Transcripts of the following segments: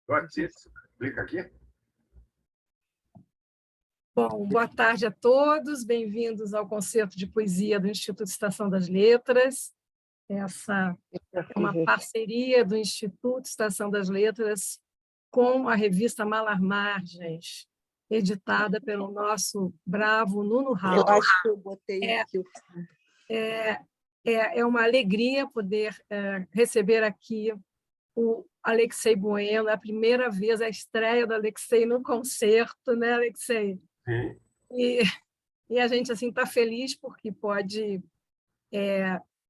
Pode ser, clica aqui. Bom, boa tarde a todos, bem-vindos ao Concerto de Poesia do Instituto Estação das Letras. Essa é uma parceria do Instituto Estação das Letras com a revista Malarmargens, editada pelo nosso bravo Nuno Rau. Eu acho que eu botei aqui. É uma alegria poder receber aqui o Alexei Bueno, é a primeira vez, a estreia do Alexei no concerto, né, Alexei? Sim. E a gente assim está feliz porque pode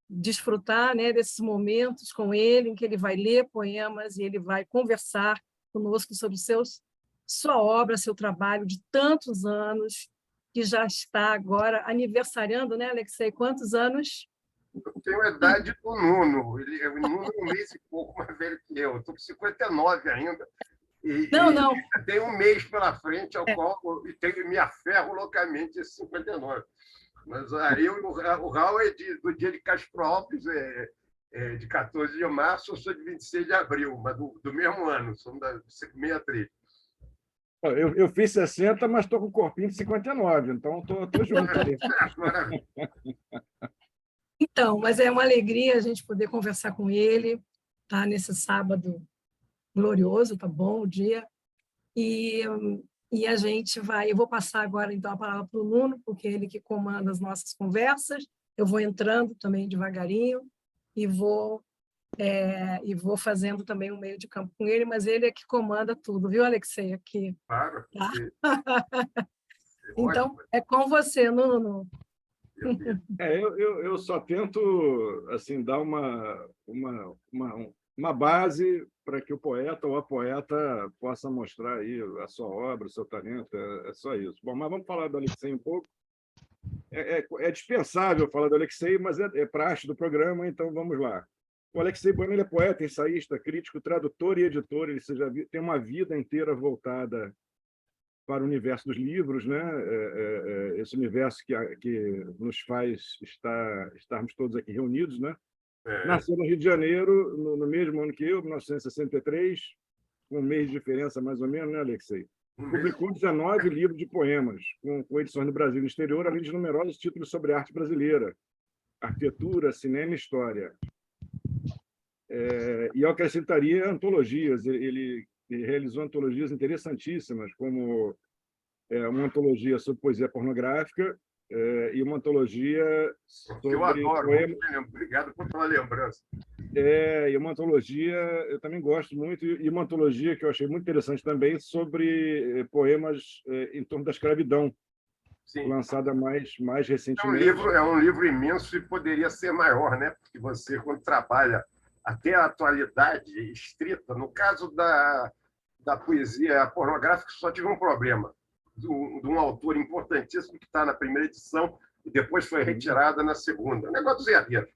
desfrutar, né, desses momentos com ele, em que ele vai ler poemas e ele vai conversar conosco sobre sua obra, seu trabalho de tantos anos, que já está agora aniversariando, né, Alexei? Quantos anos? Eu tenho a idade do Nuno. O Nuno é um mês e pouco mais velho que eu. Estou com 59 ainda. Não. Tem um mês pela frente ao qual eu me aferro loucamente esse 59. Mas aí o Raul é do dia de Castro Alves, de 14 de março, eu sou de 26 de abril, mas do mesmo ano, somos da 63. Eu fiz 60, mas estou com o corpinho de 59, então estou junto ali. Maravilha. Então, mas é uma alegria a gente poder conversar com ele, tá? Nesse sábado glorioso, tá bom o dia. E a gente vai... Eu vou passar agora, então, a palavra para o Nuno, porque é ele que comanda as nossas conversas. Eu vou entrando também devagarinho e vou fazendo também um meio de campo com ele, mas ele é que comanda tudo, viu, Alexei? Aqui. Claro. Tá? Então, é com você, Nuno. Eu só tento assim, dar uma base para que o poeta ou a poeta possa mostrar aí a sua obra, o seu talento, é só isso. Bom, mas vamos falar do Alexei um pouco. É dispensável falar do Alexei, mas é praxe do programa, então vamos lá. O Alexei Bueno, ele é poeta, ensaísta, crítico, tradutor e editor. Ele tem uma vida inteira voltada para o universo dos livros, né? Esse universo que nos faz estarmos todos aqui reunidos, né? Nasceu no Rio de Janeiro, no mesmo ano que eu, 1963, com um mês de diferença, mais ou menos, né, Alexei? Publicou 19 livros de poemas, com edições no Brasil e no exterior, além de numerosos títulos sobre arte brasileira, arquitetura, cinema e história. E eu acrescentaria antologias. Ele realizou antologias interessantíssimas, como uma antologia sobre poesia pornográfica e uma antologia sobre... Eu adoro, obrigado por tua lembrança. E uma antologia, eu também gosto muito, e uma antologia que eu achei muito interessante também sobre poemas em torno da escravidão, Sim. Lançada mais recentemente. É um livro imenso e poderia ser maior, né? Porque você, quando trabalha até a atualidade estrita, no caso da poesia pornográfica, só tive um problema, de um autor importantíssimo que está na primeira edição e depois foi retirada na segunda. O negócio dos herdeiros.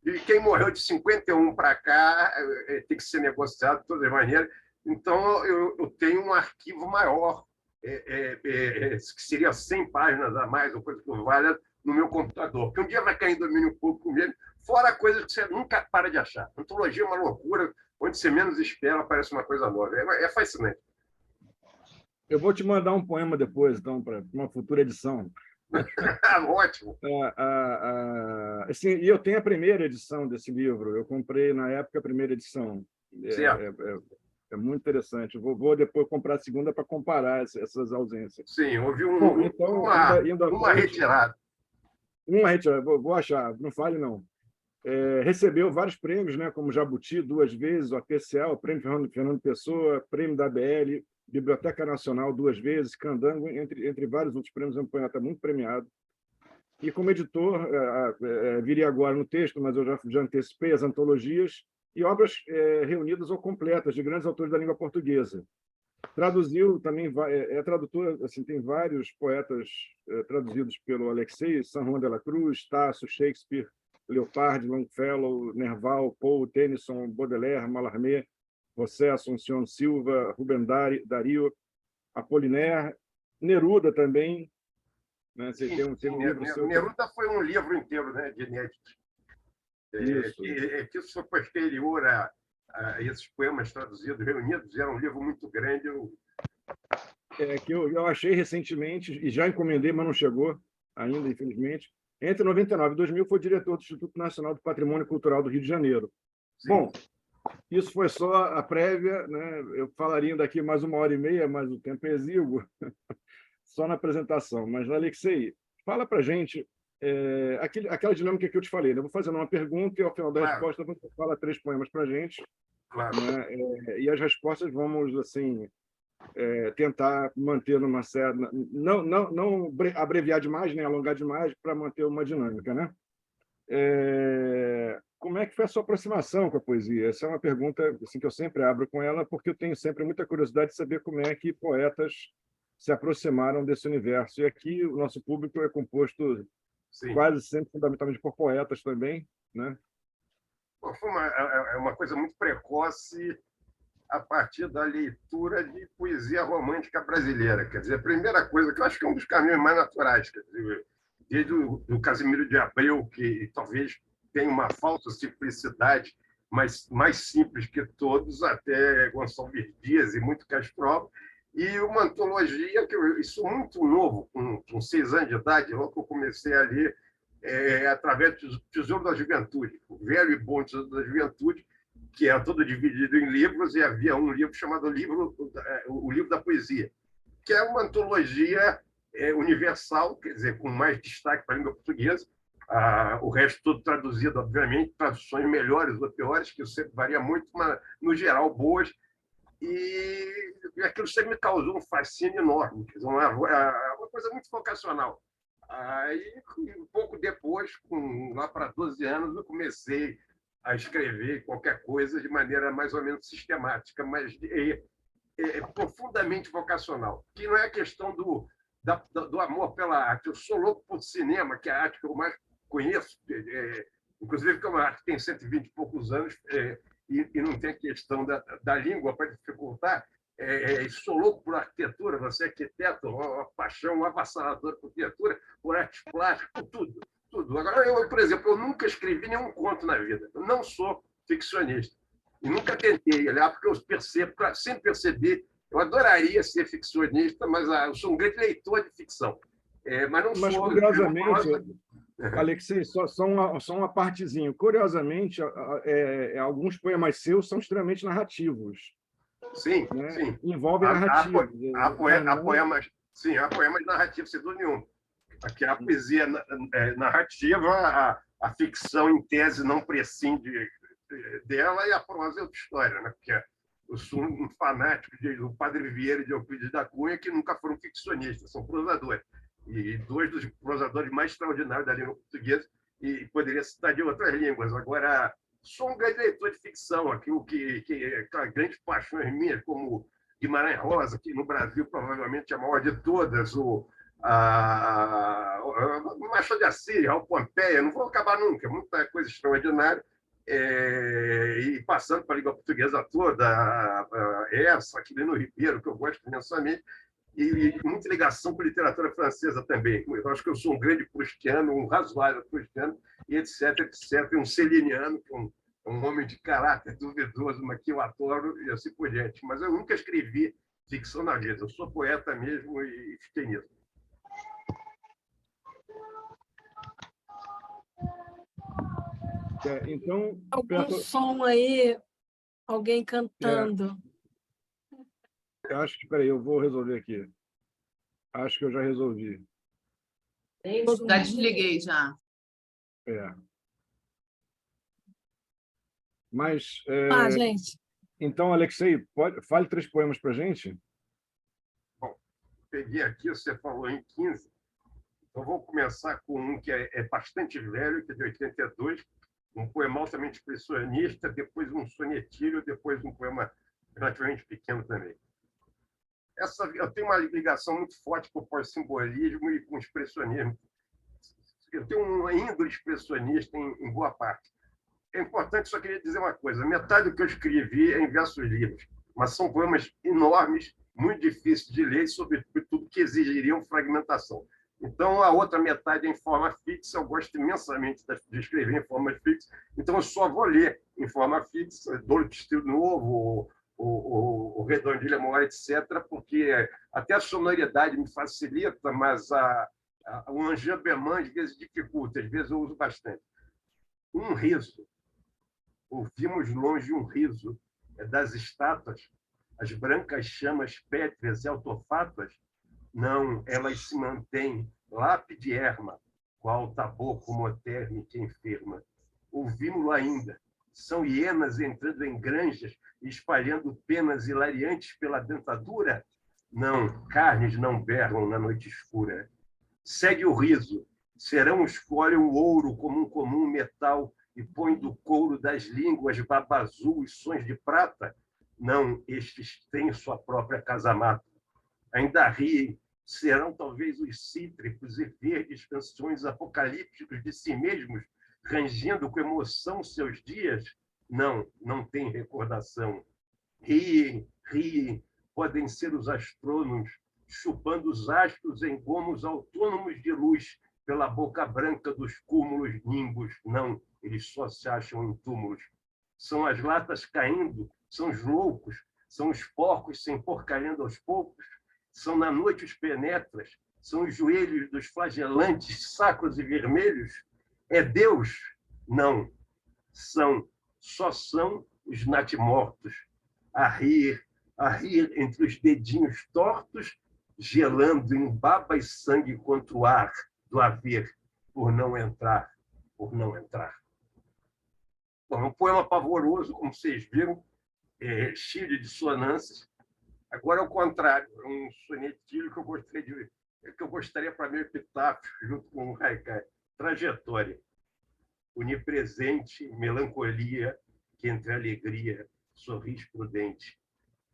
E quem morreu de 51 para cá tem que ser negociado de todas as maneiras. Então, eu tenho um arquivo maior, que seria 100 páginas a mais, ou coisa que valha, no meu computador. Porque um dia vai cair em domínio público mesmo, fora coisas que você nunca para de achar. Antologia é uma loucura, onde você menos espera, aparece uma coisa nova. É fascinante. Eu vou te mandar um poema depois, então, para uma futura edição. Ótimo. Assim, e eu tenho a primeira edição desse livro. Eu comprei, na época, a primeira edição. É muito interessante. Vou depois comprar a segunda para comparar essas ausências. Sim, houve então, uma retirada. Uma retirada, vou achar, não fale não. Recebeu vários prêmios, né, como Jabuti 2 vezes, o APCA, o Prêmio Fernando Pessoa, Prêmio da ABL, Biblioteca Nacional 2 vezes, Candango, entre vários outros prêmios. É um poeta muito premiado. E como editor, viria agora no texto, mas eu já antecipei as antologias e obras reunidas ou completas de grandes autores da língua portuguesa. Traduziu também, tradutor, assim, tem vários poetas traduzidos pelo Alexei: San Juan de la Cruz, Tasso, Shakespeare, Leopardi, Longfellow, Nerval, Poe, Tennyson, Baudelaire, Mallarmé, José Assunção Silva, Rubem Dario, Apollinaire, Neruda também. Né? Você tem um livro seu... Neruda foi um livro inteiro, né, de inéditos. Isso. Que isso foi posterior esses poemas traduzidos, reunidos, era um livro muito grande. Que eu achei recentemente, e já encomendei, mas não chegou ainda, infelizmente. Entre 99 e 2000, foi diretor do Instituto Nacional do Patrimônio Cultural do Rio de Janeiro. Sim. Bom, isso foi só a prévia, né? Eu falaria daqui mais 1h30, mas o tempo é exíguo, só na apresentação. Mas, Alexei, fala para a gente aquela dinâmica que eu te falei. Né? Eu vou fazendo uma pergunta e, ao final da resposta, você fala 3 poemas para a gente. Claro. Né? E as respostas vamos, assim, tentar manter numa certa... Não abreviar demais, nem alongar demais, para manter uma dinâmica, né? Como é que foi a sua aproximação com a poesia? Essa é uma pergunta assim, que eu sempre abro com ela, porque eu tenho sempre muita curiosidade de saber como é que poetas se aproximaram desse universo. E aqui o nosso público é composto quase sempre, fundamentalmente, por poetas também, né? Foi uma coisa muito precoce a partir da leitura de poesia romântica brasileira. Quer dizer, a primeira coisa, que eu acho que é um dos caminhos mais naturais, quer dizer, desde o Casimiro de Abreu, que talvez tenha uma falsa simplicidade, mas mais simples que todos, até Gonçalves Dias e muito Castro, e uma antologia, isso muito novo, com 6 anos de idade, logo que eu comecei a ler, através do Tesouro da Juventude, o velho e bom Tesouro da Juventude, que era todo dividido em livros, e havia um livro chamado o Livro da Poesia, que é uma antologia universal, quer dizer, com mais destaque para a língua portuguesa, o resto todo traduzido, obviamente, traduções melhores ou piores, que sempre varia muito, mas, no geral, boas, e aquilo sempre me causou um fascínio enorme, quer dizer, uma coisa muito vocacional. Aí, um pouco depois, lá para 12 anos, eu comecei a escrever qualquer coisa de maneira mais ou menos sistemática, mas profundamente vocacional, que não é a questão do amor pela arte. Eu sou louco por cinema, que é a arte que eu mais conheço, inclusive que é uma arte que tem 120 e poucos anos, e não tem a questão da língua para dificultar. Sou louco por arquitetura, você é arquiteto, uma paixão avassaladora por arquitetura, por arte plástica, por tudo. Agora, eu, por exemplo, eu nunca escrevi nenhum conto na vida. Eu não sou ficcionista. E nunca tentei, aliás, porque eu sempre percebi, eu adoraria ser ficcionista, mas eu sou um grande leitor de ficção. Mas não mas, sou... curiosamente, Alexei, só uma partezinha. Curiosamente, alguns poemas seus são extremamente narrativos. Sim, né? sim. Envolvem narrativos. Há poemas narrativos, sem dúvida nenhuma. Aqui a poesia narrativa, a ficção, em tese, não prescinde dela, e a prosa é outra história, né? Porque eu sou um fanático do Padre Vieira e de Euclides da Cunha, que nunca foram ficcionistas, são prosadores. E 2 dos prosadores mais extraordinários da língua portuguesa, e poderia citar de outras línguas. Agora, sou um grande leitor de ficção, aquilo que grandes paixões minhas, como Guimarães Rosa, que no Brasil provavelmente é a maior de todas, Machado de Assis, Raul Pompeia, não vou acabar nunca, muita coisa extraordinária, e passando para a língua portuguesa toda, essa, Aquilino Ribeiro, que eu gosto imensamente, e muita ligação com a literatura francesa também. Eu acho que eu sou um grande proustiano, um razoável proustiano, e etc, etc, um celiniano, que é um homem de caráter duvidoso, mas que eu adoro, e assim por diante. Mas eu nunca escrevi ficção na vida, eu sou poeta mesmo e fiquei nisso. Então, algum som aí, alguém cantando. Eu acho que, espera aí, eu vou resolver aqui. Acho que eu já resolvi. Já desliguei, já. Mas, gente. Então, Alexei, fale 3 poemas para a gente. Bom, peguei aqui, você falou em 15. Então, vou começar com um que é bastante velho, que é de 82, um poema altamente expressionista, depois um sonetilho, depois um poema relativamente pequeno também. Eu tenho uma ligação muito forte com o pós-simbolismo e com o expressionismo. Eu tenho uma índole expressionista em boa parte. É importante, só queria dizer uma coisa: metade do que eu escrevi é em versos livres, mas são poemas enormes, muito difíceis de ler, e, sobretudo, que exigiriam fragmentação. Então, a outra metade é em forma fixa. Eu gosto imensamente de escrever em forma fixa. Então, eu só vou ler em forma fixa, Dor de Estilo Novo, o Redondilha Mora, etc., porque até a sonoridade me facilita, mas o Angers-Berman, às vezes, dificulta. Às vezes, eu uso bastante. Um riso. Ouvimos longe um riso das estátuas, as brancas chamas pétreas e autofátuas. Não, elas se mantêm lápide erma, qual taboco moderno que enferma. Ouvimos-lo ainda. São hienas entrando em granjas e espalhando penas hilariantes pela dentadura? Não, carnes não berram na noite escura. Segue o riso. Serão escolhem o ouro como um comum metal e põe do couro das línguas baba azul e sons de prata? Não, estes têm sua própria casamata. Ainda riem, serão talvez os cítricos e verdes canções apocalípticos de si mesmos, rangendo com emoção seus dias? Não, não tem recordação. Riem, riem, podem ser os astrônomos, chupando os astros em gomos autônomos de luz, pela boca branca dos cúmulos nimbos. Não, eles só se acham em túmulos. São as latas caindo, são os loucos, são os porcos se emporcalhando aos poucos, são na noite os penetras, são os joelhos dos flagelantes sacros e vermelhos. É Deus? Não. Só são os natimortos, a rir entre os dedinhos tortos, gelando em baba e sangue contra o ar do haver, por não entrar. Bom, um poema pavoroso, como vocês viram, cheio de dissonâncias. Agora, ao contrário, um sonetilho que eu gostaria para meu epitáfio, junto com o Haikai. Trajetória. Onipresente, melancolia, que entre alegria, sorris prudente.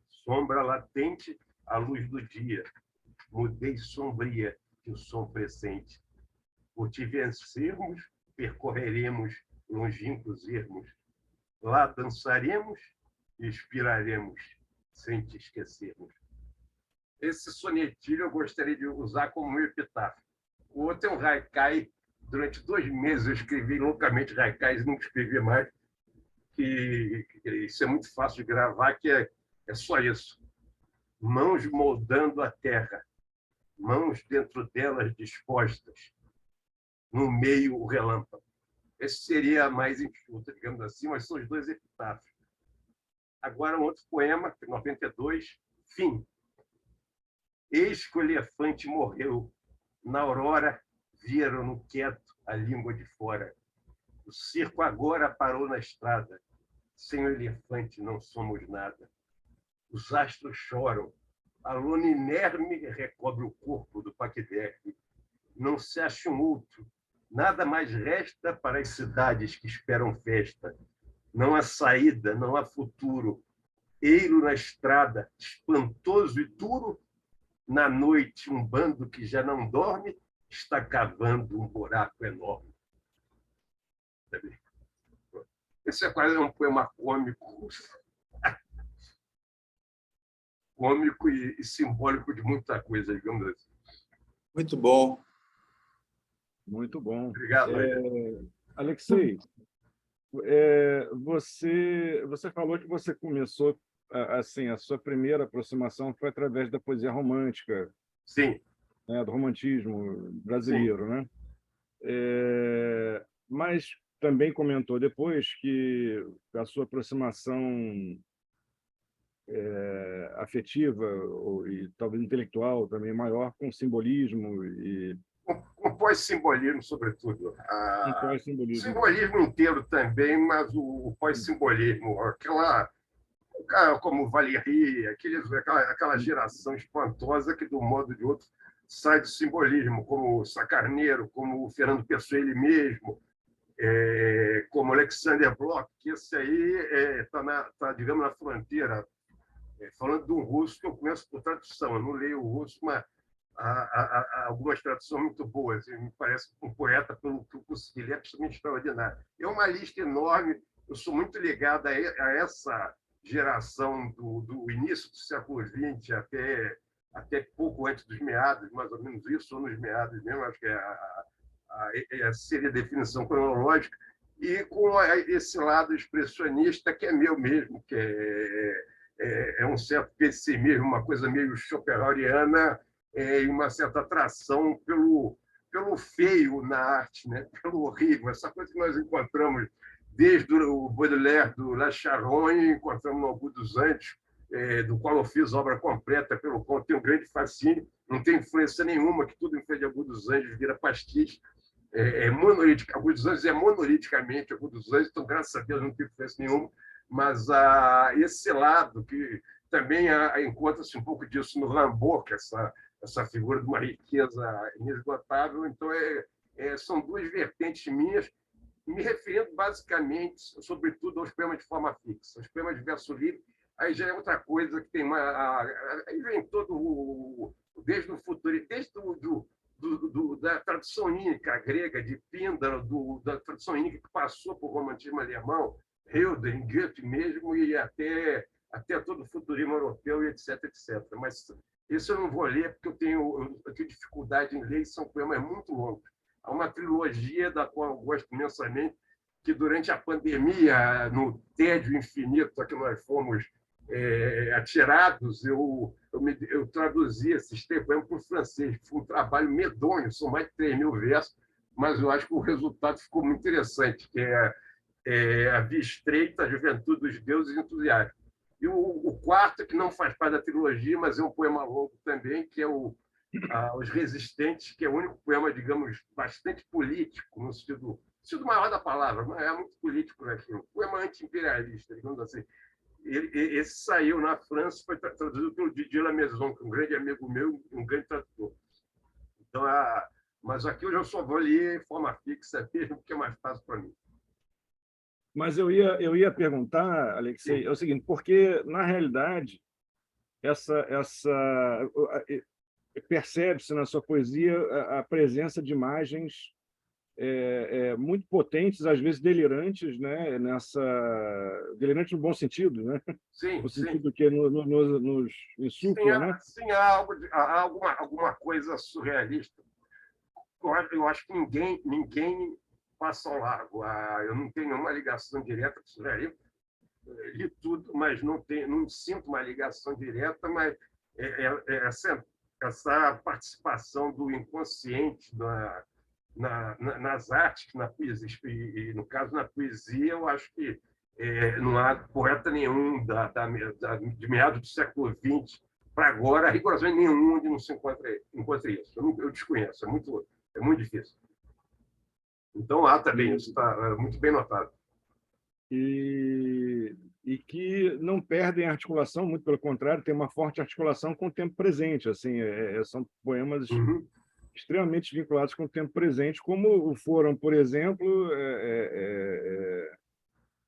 Sombra latente, à luz do dia. Mudez sombria, que o som pressente. Por te vencermos, percorreremos longínquos ermos. Lá dançaremos e expiraremos, sem te esquecermos. Esse sonetilho eu gostaria de usar como meu epitáfio. O outro é um haikai. Durante 2 meses eu escrevi loucamente haikais e nunca escrevi mais. Isso é muito fácil de gravar, que é só isso. Mãos moldando a terra, mãos dentro delas dispostas, no meio o relâmpago. Esse seria a mais enxuta, digamos assim, mas são os 2 epitáfios. Agora, um outro poema, 92, Fim. Eis que o elefante morreu. Na aurora, viram-no quieto a língua de fora. O circo agora parou na estrada. Sem o elefante não somos nada. Os astros choram. A lona inerme recobre o corpo do paquiderme. Não se acha um outro. Nada mais resta para as cidades que esperam festa. Não há saída, não há futuro. Eiro na estrada, espantoso e duro. Na noite, um bando que já não dorme está cavando um buraco enorme. Esse é quase um poema cômico. Cômico e simbólico de muita coisa, digamos assim. Muito bom. Muito bom. Obrigado. Alexei, você falou que você começou, assim, a sua primeira aproximação foi através da poesia romântica. Sim. Né, do romantismo brasileiro, sim, né? Mas também comentou depois que a sua aproximação afetiva e talvez intelectual também maior com simbolismo e com pós-simbolismo, sobretudo. O simbolismo inteiro também, mas o pós-simbolismo, como Valéry, aquela geração espantosa que, de um modo ou de outro, sai do simbolismo, como Sacarneiro, como o Fernando Pessoa ele mesmo, como Alexander Blok, que esse aí está, digamos, na fronteira, falando de um russo que eu conheço por tradução, eu não leio o russo, mas há algumas traduções muito boas, e me parece um poeta, pelo que eu consegui ler, é absolutamente extraordinário. É uma lista enorme, eu sou muito ligado a essa geração do início do século XX até até pouco antes dos meados, mais ou menos isso, ou nos meados mesmo, acho que seria a definição cronológica, e com esse lado expressionista que é meu mesmo, que é um certo pessimismo, uma coisa meio schopenhaueriana, e uma certa atração pelo feio na arte, né? Pelo horrível, essa coisa que nós encontramos desde o Baudelaire, do La Charogne, encontramos no Augusto dos Anjos, do qual eu fiz obra completa, pelo qual tenho um grande fascínio, não tem influência nenhuma, que tudo em frente de Augusto dos Anjos vira pastiche, monolítico. Augusto dos Anjos é monoliticamente Augusto dos Anjos, então, graças a Deus, não tem influência nenhuma, mas esse lado, que também encontra-se um pouco disso no Rimbaud, que é essa figura de uma riqueza inesgotável. Então, são duas vertentes minhas, me referindo basicamente, sobretudo, aos poemas de forma fixa. Os poemas de verso livre, aí já é outra coisa que tem aí vem todo desde o futuro, desde da tradução ínica grega, de Píndaro, da tradução ínica que passou por romantismo alemão, Hölderlin, Goethe mesmo, e até todo o futurismo europeu, e etc, etc. Mas isso eu não vou ler, porque eu tenho dificuldade em ler, e são poemas muito longos. Há uma trilogia da qual eu gosto imensamente, que durante a pandemia, no tédio infinito a que nós fomos atirados, eu traduzi esses poemas para o francês. Foi um trabalho medonho, são mais de 3.000 versos, mas eu acho que o resultado ficou muito interessante, que é A Via Estreita, a Juventude dos Deuses Entusiastas. E o quarto, que não faz parte da trilogia, mas é um poema longo também, que é Os Resistentes, que é o único poema, digamos, bastante político, no sentido maior da palavra, mas é muito político naquilo. Um poema anti-imperialista, digamos assim. Esse saiu na França, foi traduzido pelo Didier Lamaison, que é um grande amigo meu, um grande tradutor. Então, mas aqui eu já só vou ler em forma fixa mesmo, porque é mais fácil para mim. Mas eu ia perguntar, Alexei, é o seguinte, porque, na realidade, percebe-se na sua poesia a presença de imagens muito potentes, às vezes delirantes, né? Delirante no bom sentido, né? Sim, no sentido sim. que nos insufla, né? Sim, há alguma coisa surrealista. Eu acho que ninguém passa ao largo. Eu não tenho nenhuma ligação direta com o surrealismo. Li tudo, mas não sinto uma ligação direta, mas essa participação do inconsciente nas artes, na poesia, e no caso na poesia, eu acho que não há poeta nenhum de meados do século XX para agora, rigorosamente nenhum onde não se encontre isso. Eu desconheço, é muito difícil. Então há também, isso está muito bem notado. E que não perdem articulação, muito pelo contrário, tem uma forte articulação com o tempo presente. Assim, são poemas extremamente vinculados com o tempo presente, como foram, por exemplo,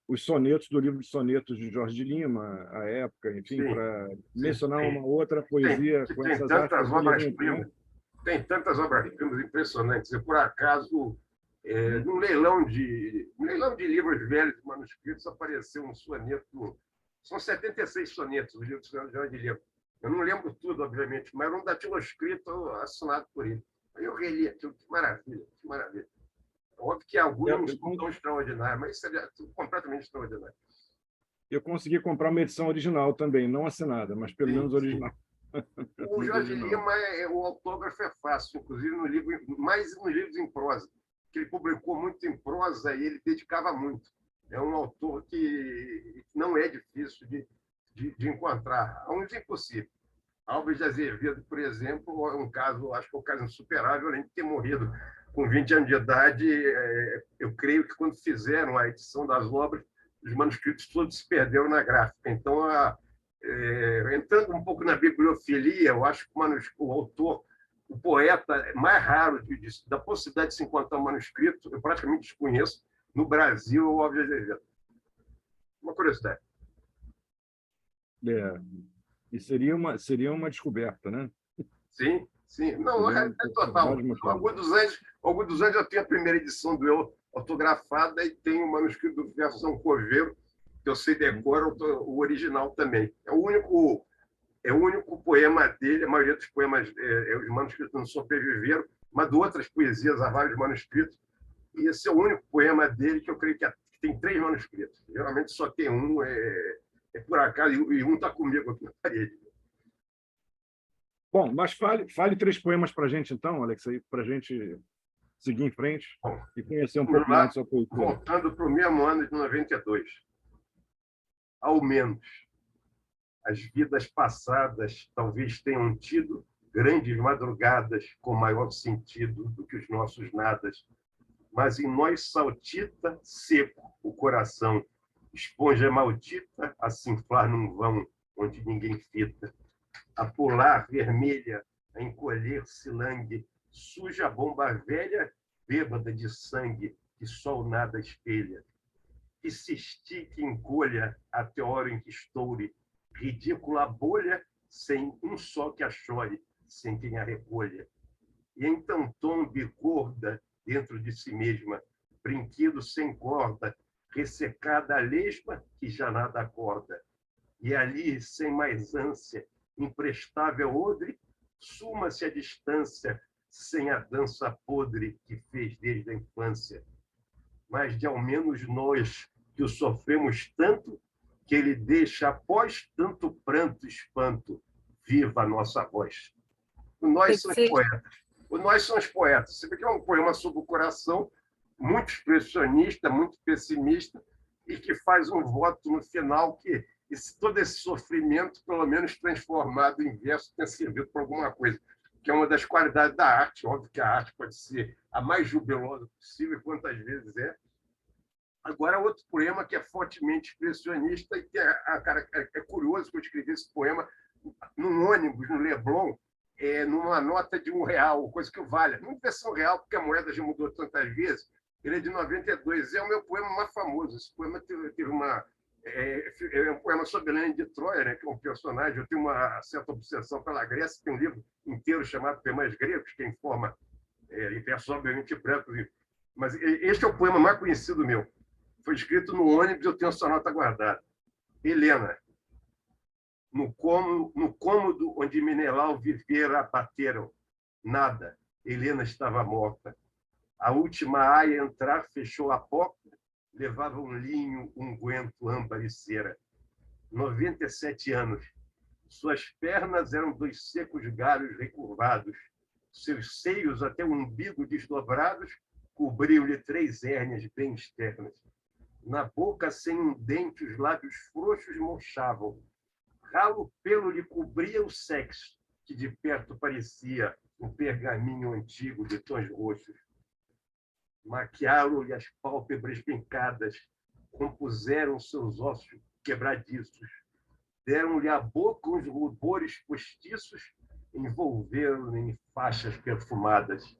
os sonetos do livro de sonetos de Jorge de Lima, à época, enfim, para mencionar uma outra poesia com essas artes obras-primas. Tem tantas obras-primas impressionantes. Eu, por acaso, num leilão de livros velhos, de manuscritos, apareceu um soneto. São 76 sonetos, o livro de Jorge de Lima. Eu não lembro tudo, obviamente, mas era um datiloscrito assinado por ele. Aí eu reli aquilo, que maravilha, que maravilha. Óbvio que alguns não são tão extraordinários, mas isso é completamente extraordinário. Eu consegui comprar uma edição original também, não assinada, mas pelo menos original. O Jorge Lima, o autógrafo é fácil, inclusive mais nos livros em prosa, que ele publicou muito em prosa e ele dedicava muito. É um autor que não é difícil de encontrar. Há uns impossíveis. Alves de Azevedo, por exemplo, é um caso, acho que é um caso insuperável, além de ter morrido com 20 anos de idade. Eu creio que quando fizeram a edição das obras, os manuscritos todos se perderam na gráfica. Então, entrando um pouco na bibliofilia, eu acho que o autor, o poeta mais raro da possibilidade de se encontrar um manuscrito, eu praticamente desconheço, no Brasil, o Alves de Azevedo. Uma curiosidade. E seria uma descoberta, né? Sim, sim. Não, é total. O Augusto dos Anjos já tem a primeira edição do Eu autografada e tem o manuscrito do Verso São Coveiro, que eu sei decora o original também. É o único É o único poema dele, a maioria dos poemas, os manuscritos não sobreviveram, mas de outras poesias há vários manuscritos. E esse é o único poema dele que eu creio que tem 3 manuscritos. Geralmente só tem um, por acaso, e um está comigo aqui na parede. Bom, mas fale 3 poemas para a gente, então, Alex, para a gente seguir em frente. Bom, E conhecer um pouco mais da sua poesia. Voltando para o mesmo ano de 92. Ao menos, as vidas passadas talvez tenham tido grandes madrugadas com maior sentido do que os nossos nadas, mas em nós saltita seco o coração, esponja maldita a cinflar num vão onde ninguém fita, a pular vermelha, a encolher-se langue, suja a bomba velha, bêbada de sangue, que só o nada espelha, que se estique e encolha até a hora em que estoure, ridícula bolha, sem um só que a chore, sem quem a recolha. E então tombe gorda dentro de si mesma, brinquedo sem corda, ressecada a lesma que já nada acorda. E ali, sem mais ânsia, imprestável odre, suma-se a distância, sem a dança podre que fez desde a infância. Mas de ao menos nós, que o sofremos tanto, que ele deixa, após tanto pranto e espanto, viva a nossa voz. Nós somos poetas. Nós somos poetas. Você vê que é um poema sobre o coração, muito expressionista, muito pessimista, e que faz um voto no final que todo esse sofrimento, pelo menos transformado em verso, tenha servido para alguma coisa, que é uma das qualidades da arte. Óbvio que a arte pode ser a mais jubilosa possível, quantas vezes é. Agora, outro poema que é fortemente expressionista e que é curioso que eu escrevi esse poema num ônibus, no Leblon, numa nota de R$1, coisa que vale. Não versão real, porque a moeda já mudou tantas vezes. Ele é de 92, é o meu poema mais famoso. Esse poema teve uma... É um poema sobre Helena de Troia, né, que é um personagem. Eu tenho uma certa obsessão pela Grécia, tem um livro inteiro chamado Poemas Gregos, que é em forma, em versos obviamente brancos. Mas este é o poema mais conhecido meu. Foi escrito no ônibus, eu tenho essa nota guardada. Helena, no cômodo onde Menelau vivera, bateram. Nada. Helena estava morta. A última aia a entrar fechou a porta, levava um linho, unguento, âmbar e cera. 97 anos. Suas pernas eram 2 secos galhos recurvados. Seus seios, até o umbigo desdobrados, cobriam-lhe 3 hérnias bem externas. Na boca, sem um dente, os lábios frouxos murchavam. Ralo pelo lhe cobria o sexo, que de perto parecia um pergaminho antigo de tons roxos. Maquiaram-lhe as pálpebras pincadas, compuseram seus ossos quebradiços, deram-lhe à boca uns rubores postiços, envolveram-no em faixas perfumadas.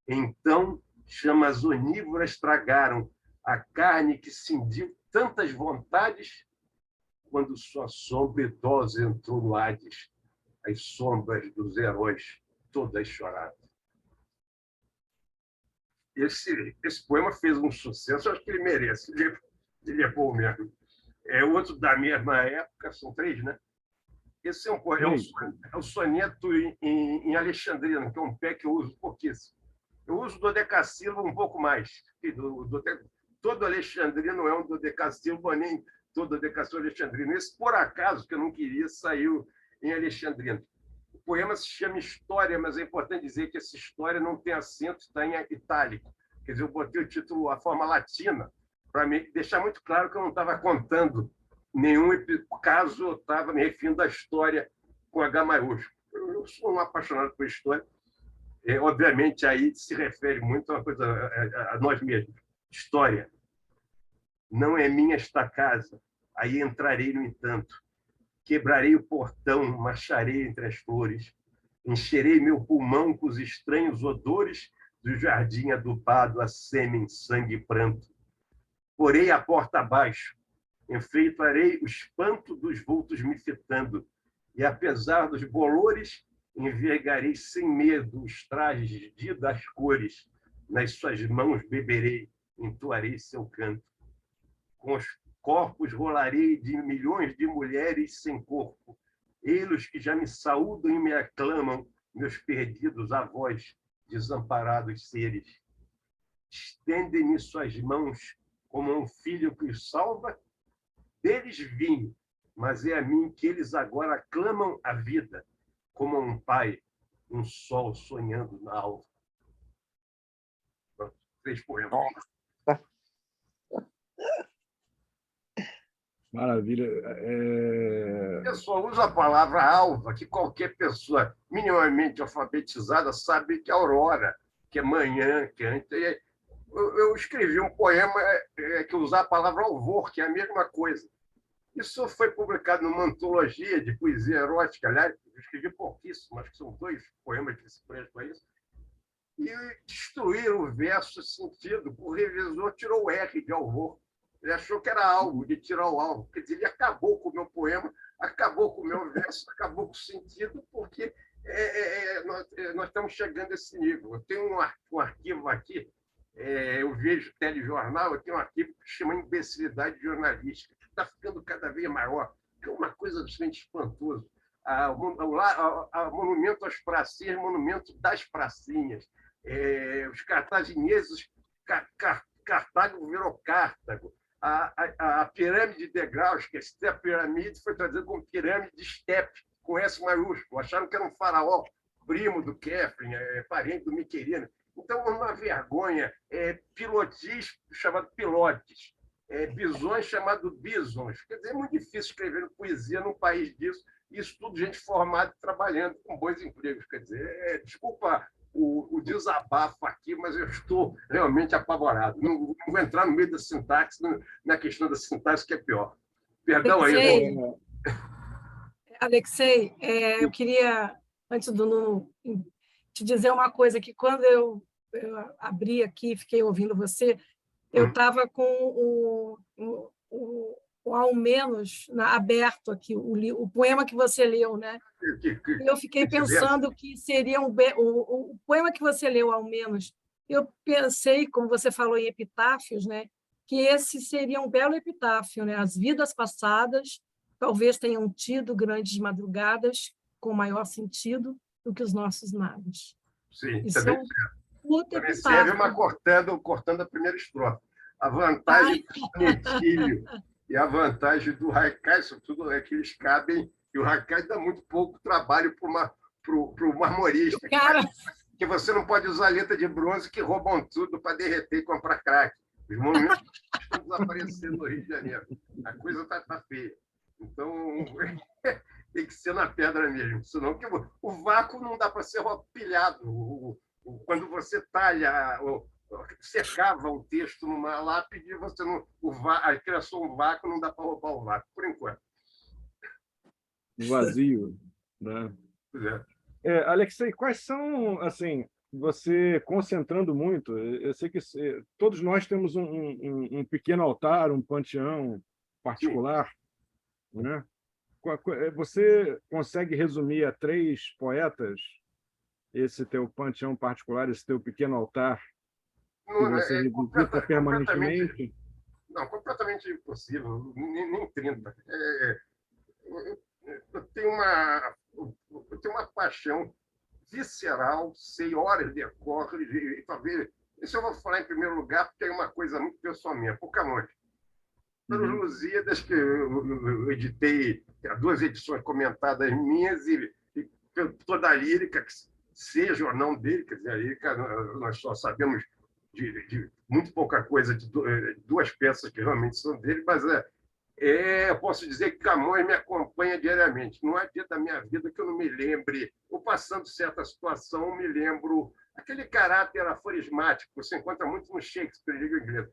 Então, chamas onívoras tragaram a carne que cindiu tantas vontades, quando sua sombra idosa entrou no Hades, as sombras dos heróis todas choraram. Esse poema fez um sucesso, eu acho que ele merece, ele é bom mesmo. É outro da mesma época, são 3, né? Esse é um soneto em alexandrino, que é um pé que eu uso pouquíssimo. Eu uso dodecassílabo um pouco mais. Todo alexandrino é um dodecassílabo, nem todo dodecassílabo alexandrino. Esse, por acaso, que eu não queria, saiu em alexandrino. O poema se chama História, mas é importante dizer que essa história não tem acento, está em itálico. Quer dizer, eu botei o título, a forma latina, para deixar muito claro que eu não estava contando nenhum caso, eu estava me referindo à história com H maiúsculo. Eu sou um apaixonado por história. Obviamente, aí se refere muito a uma coisa, a nós mesmos. História. Não é minha esta casa, aí entrarei, no entanto. Quebrarei o portão, marcharei entre as flores, encherei meu pulmão com os estranhos odores do jardim adubado a sêmen, sangue e pranto. Porei a porta abaixo, enfeitarei o espanto dos vultos me fitando, e apesar dos bolores, envergarei sem medo os trajes das cores, nas suas mãos beberei, entoarei seu canto. Com os corpos rolarei de milhões de mulheres sem corpo, Ei-los que já me saúdam e me aclamam, meus perdidos avós, desamparados seres. Estendem-me suas mãos como um filho que os salva. Deles vim, mas é a mim que eles agora clamam a vida, como um pai, um sol sonhando na alva. 3 poemas. Maravilha. Eu só uso a palavra alva, que qualquer pessoa minimamente alfabetizada sabe que é aurora, que é manhã, que é... Eu escrevi um poema que usa a palavra alvor, que é a mesma coisa. Isso foi publicado numa antologia de poesia erótica, aliás, eu escrevi pouquíssimo, acho que são 2 poemas que se prestam a isso, e destruíram o verso sentido. O revisor tirou o R de alvor. Ele achou que era algo, de tirar o alvo. Quer dizer, ele acabou com o meu poema, acabou com o meu verso, acabou com o sentido, porque nós estamos chegando a esse nível. Eu tenho um arquivo aqui, eu vejo telejornal, eu tenho um arquivo que chama Imbecilidade Jornalística, que está ficando cada vez maior, que é uma coisa absolutamente espantosa. O monumento às pracinhas, monumento das pracinhas. Os cartagineses, Cartago virou Cartago. A pirâmide de degraus, que é a pirâmide, foi traduzida como pirâmide de Stepe, com S maiúsculo. Acharam que era um faraó, primo do Kefren, parente do Miquelino. Então, uma vergonha. Pilotis, chamado pilotes. Bisões, chamado bisons. Quer dizer, é muito difícil escrever poesia num país disso. Isso tudo gente formada e trabalhando com bons empregos. Quer dizer, desculpa o desabafo aqui, mas eu estou realmente apavorado. Não vou entrar no meio da sintaxe, na questão da sintaxe, que é pior. Perdão aí. Alexei, eu queria, antes do Nuno, te dizer uma coisa, que quando eu abri aqui e fiquei ouvindo você, eu estava com o ao menos aberto aqui, o poema que você leu, né? Eu fiquei pensando que seria o poema que você leu, ao menos. Eu pensei, como você falou em epitáfios, né? Que esse seria um belo epitáfio, né? As vidas passadas talvez tenham tido grandes madrugadas com maior sentido do que os nossos nados. Sim, isso também, também serve uma cortando a primeira estrofe. A vantagem do Netilho e a vantagem do Haikai, sobretudo, é que eles cabem, e o Haikai dá muito pouco trabalho para o marmorista. Cara... Que você não pode usar letra de bronze, que roubam tudo para derreter e comprar crack. Os monumentos estão desaparecendo no Rio de Janeiro. A coisa está feia. Então, tem que ser na pedra mesmo. Senão, que o vácuo não dá para ser pilhado. Quando você talha, você cava um texto numa lápide, você não, a criação do vácuo não dá para roubar o vácuo, por enquanto. Vazio, né? Alexei, quais são, assim, você concentrando muito, eu sei que todos nós temos um pequeno altar, um panteão particular, né? Você consegue resumir a 3 poetas esse teu panteão particular, esse teu pequeno altar, que você visita permanentemente? Não, completamente impossível, nem 30. Eu tenho uma paixão visceral, sei horas de cor, e talvez... Isso eu vou falar em primeiro lugar, porque é uma coisa muito pessoal minha, Pocahontas. Pelos Lusíadas, que eu editei 2 edições comentadas minhas, e toda a lírica, que seja ou não dele, quer dizer, a lírica, nós só sabemos de muito pouca coisa, de 2 peças que realmente são dele, mas eu posso dizer que Camões me acompanha diariamente. Não há dia da minha vida que eu não me lembre, ou passando certa situação, eu me lembro aquele caráter aforismático que você encontra muito no Shakespeare, em língua inglesa.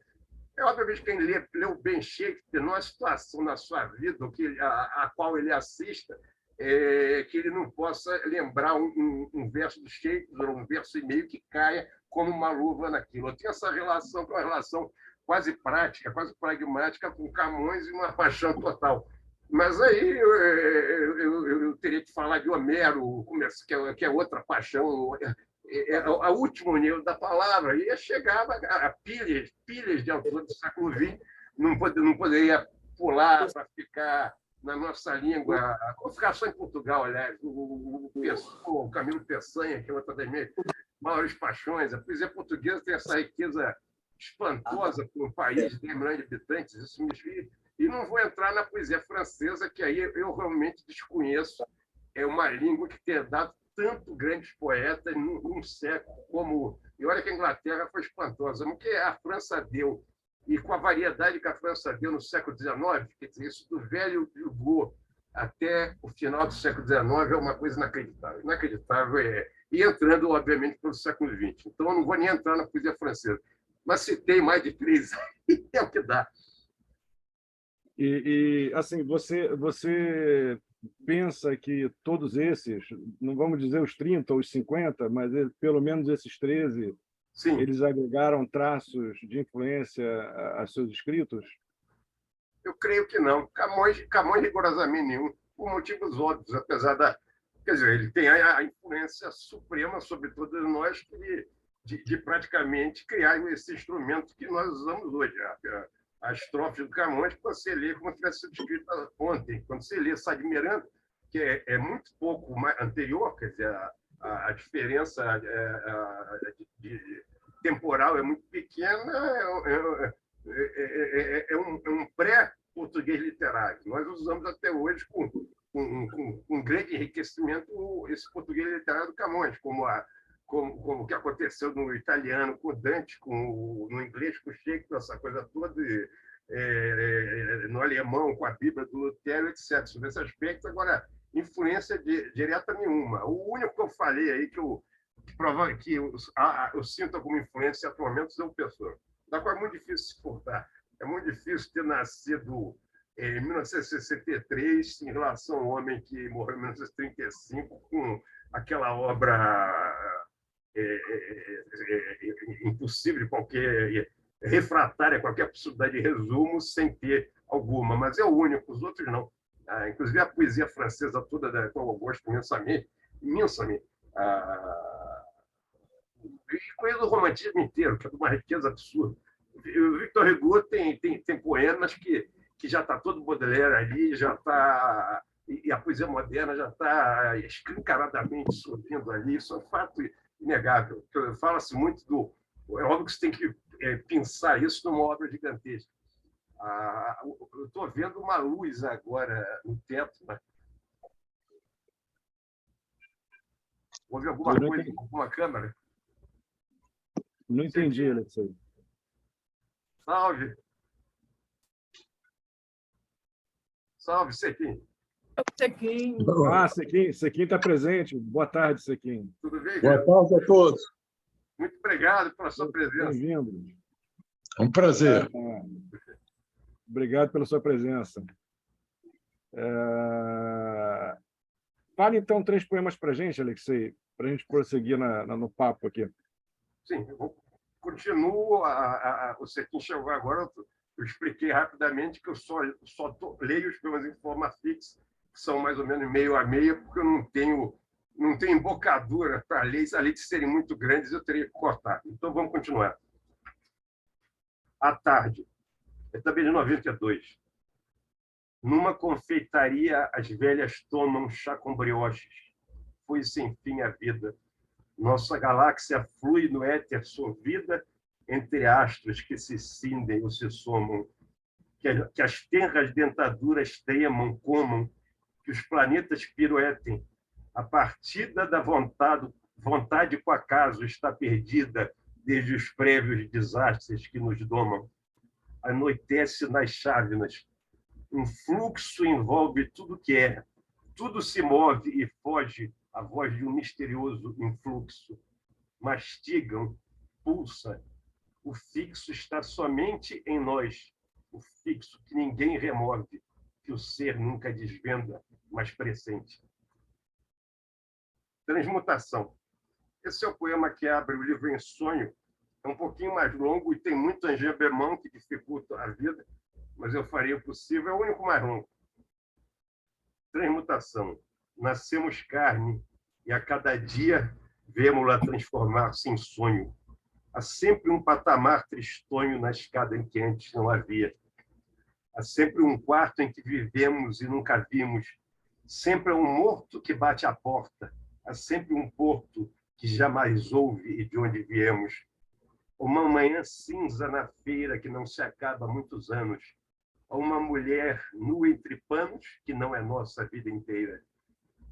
Obviamente, quem leu bem Shakespeare, numa situação na sua vida a qual ele assista, que ele não possa lembrar um verso do Shakespeare, um verso e meio que caia como uma luva naquilo. Eu tenho essa relação, que é uma relação quase prática, quase pragmática, com Camões, e uma paixão total. Mas aí eu teria que falar de Homero, que é outra paixão, a último nível da palavra, e chegava a pilhas de autores do século XX, não poderia pular para ficar na nossa língua, vou ficar só em Portugal, aliás, o Camilo Peçanha, que é outra das minhas maiores paixões, a poesia portuguesa tem essa riqueza espantosa para um país de 10 milhões de habitantes, isso me... E não vou entrar na poesia francesa, que aí eu realmente desconheço, é uma língua que tem dado tanto grandes poetas num século como... E olha que a Inglaterra foi espantosa, mas o que a França deu, e com a variedade que a França deu no século XIX, quer dizer, isso do velho Hugo até o final do século XIX é uma coisa inacreditável. Inacreditável, e entrando, obviamente, pelo século XX. Então, eu não vou nem entrar na poesia francesa. Mas citei mais de 3, é o que dá. Assim, você pensa que todos esses, não vamos dizer os 30 ou os 50, mas pelo menos esses 13, Sim. Eles agregaram traços de influência a seus escritos? Eu creio que não. Camões rigorosamente nenhum, por motivos óbvios, apesar da... Quer dizer, ele tem a influência suprema sobre todos nós de praticamente criar esse instrumento que nós usamos hoje. A estrofe do Camões, que você lê como se tivesse sido escrita ontem. Quando você lê Sá de Miranda, que é muito pouco mais anterior, quer dizer, a diferença temporal é muito pequena, é um pré-português literário. Nós usamos até hoje, com grande enriquecimento, esse português literário do Camões, como o que aconteceu no italiano com Dante, no inglês com Shakespeare, essa coisa toda, no alemão com a Bíblia do Lutero, etc. Sobre esse aspecto, agora, influência direta nenhuma. O único que eu falei aí que eu sinto alguma influência atualmente é o Pessoa. Da qual é muito difícil se furtar. É muito difícil ter nascido em 1963 em relação ao homem que morreu em 1935 com aquela obra impossível de qualquer refratária, qualquer possibilidade de resumo sem ter alguma, mas é o único, os outros não. Inclusive a poesia francesa toda, da qual eu gosto imensamente, e conheço o romantismo inteiro, que é de uma riqueza absurda. O Victor Hugo tem poemas que já está todo Baudelaire ali, já está... E a poesia moderna já está escancaradamente surgindo ali, isso é um fato inegável. Fala-se muito do... É óbvio que você tem que pensar isso numa obra gigantesca. Eu estou vendo uma luz agora no teto. Né? Houve alguma coisa com alguma câmera? Não entendi, Alexei. Salve! Salve, Sequim! Sequim. Sequim está presente. Boa tarde, Sequim. Tudo bem, Boa tarde a todos. Muito obrigado pela sua presença. Bem-vindo. É um prazer. Obrigado pela sua presença. Fale, então, 3 poemas para a gente, Alexei, para a gente prosseguir no papo aqui. Sim, eu continuo. O Sequim chegou agora, eu expliquei rapidamente que eu só leio os poemas em forma fixa, que são mais ou menos meio a meio, porque eu não tenho embocadura para ler, além de serem muito grandes, eu teria que cortar. Então, vamos continuar. À tarde, é também de 92. Numa confeitaria, as velhas tomam chá com brioches. Foi sem fim a vida. Nossa galáxia flui no éter sorvida entre astros que se cindem ou se somam. Que as tenras dentaduras tremam, comam, que os planetas piruetem. A partida da vontade com acaso está perdida desde os prévios desastres que nos domam. Anoitece nas chávenas. Um fluxo envolve tudo que é. Tudo se move e foge à voz de um misterioso influxo. Mastigam, pulsa. O fixo está somente em nós. O fixo que ninguém remove, que o ser nunca desvenda, mas pressente. Transmutação. Esse é o poema que abre o livro Em Sonho. É um pouquinho mais longo e tem muito enjambemão que dificulta a vida, mas eu farei o possível, é o único mais longo. Transmutação. Nascemos carne e a cada dia vemos-la transformar-se em sonho. Há sempre um patamar tristonho na escada em que antes não havia. Há sempre um quarto em que vivemos e nunca vimos. Sempre há um morto que bate à porta. Há sempre um porto que jamais houve e de onde viemos. Uma manhã cinza na feira que não se acaba há muitos anos. Há uma mulher nua entre panos que não é nossa vida inteira.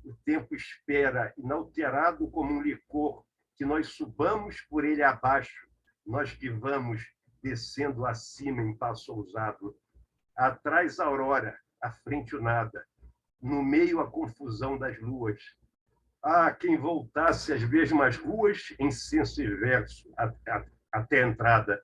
O tempo espera, inalterado como um licor, que nós subamos por ele abaixo, nós que vamos descendo acima em passo ousado. Atrás a aurora, à frente o nada, no meio a confusão das luas. Ah, quem voltasse às mesmas ruas em senso inverso até a entrada.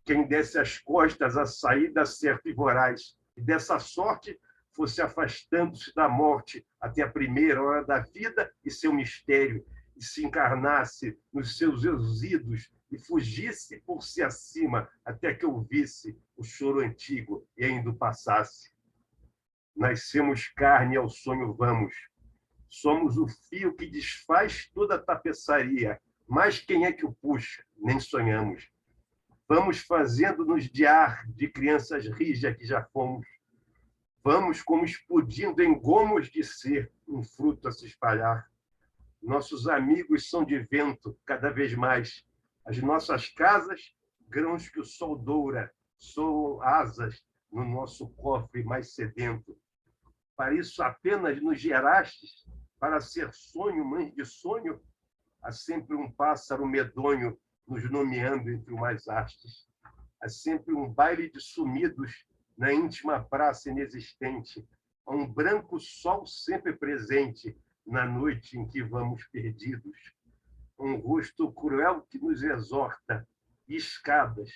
Quem desse as costas à saída certa e voraz, e dessa sorte fosse afastando-se da morte até a primeira hora da vida e seu mistério, e se encarnasse nos seus exílios e fugisse por si acima até que ouvisse o choro antigo e ainda o passasse. Nascemos carne e ao sonho vamos. Somos o fio que desfaz toda a tapeçaria, mas quem é que o puxa? Nem sonhamos. Vamos fazendo-nos de ar de crianças rijas que já fomos. Vamos como explodindo em gomos de ser, um fruto a se espalhar. Nossos amigos são de vento, cada vez mais. As nossas casas, grãos que o sol doura, soam asas no nosso cofre mais sedento. Para isso apenas nos gerastes, para ser sonho, mãe de sonho, há sempre um pássaro medonho nos nomeando entre os mais hastes. Há sempre um baile de sumidos na íntima praça inexistente. Há um branco sol sempre presente na noite em que vamos perdidos. Um rosto cruel que nos exorta, escadas,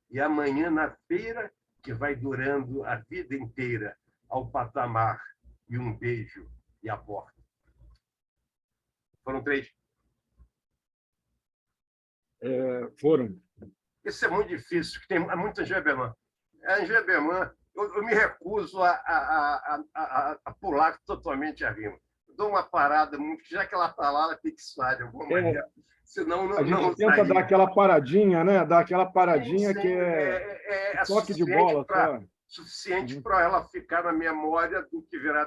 e amanhã na feira que vai durando a vida inteira, ao patamar, e um beijo e a porta. Foram 3. Foram. Isso é muito difícil, porque tem muito Angela Berman. A Angela Berman, eu me recuso a pular totalmente a rima. Eu dou uma parada, já que ela está lá, ela tem que soar de alguma maneira. Senão, A gente não tenta sairia. dar aquela paradinha, né? Dar aquela paradinha Sim, que é toque de suficiente bola. pra, Só. suficiente para ela ficar na memória do que virá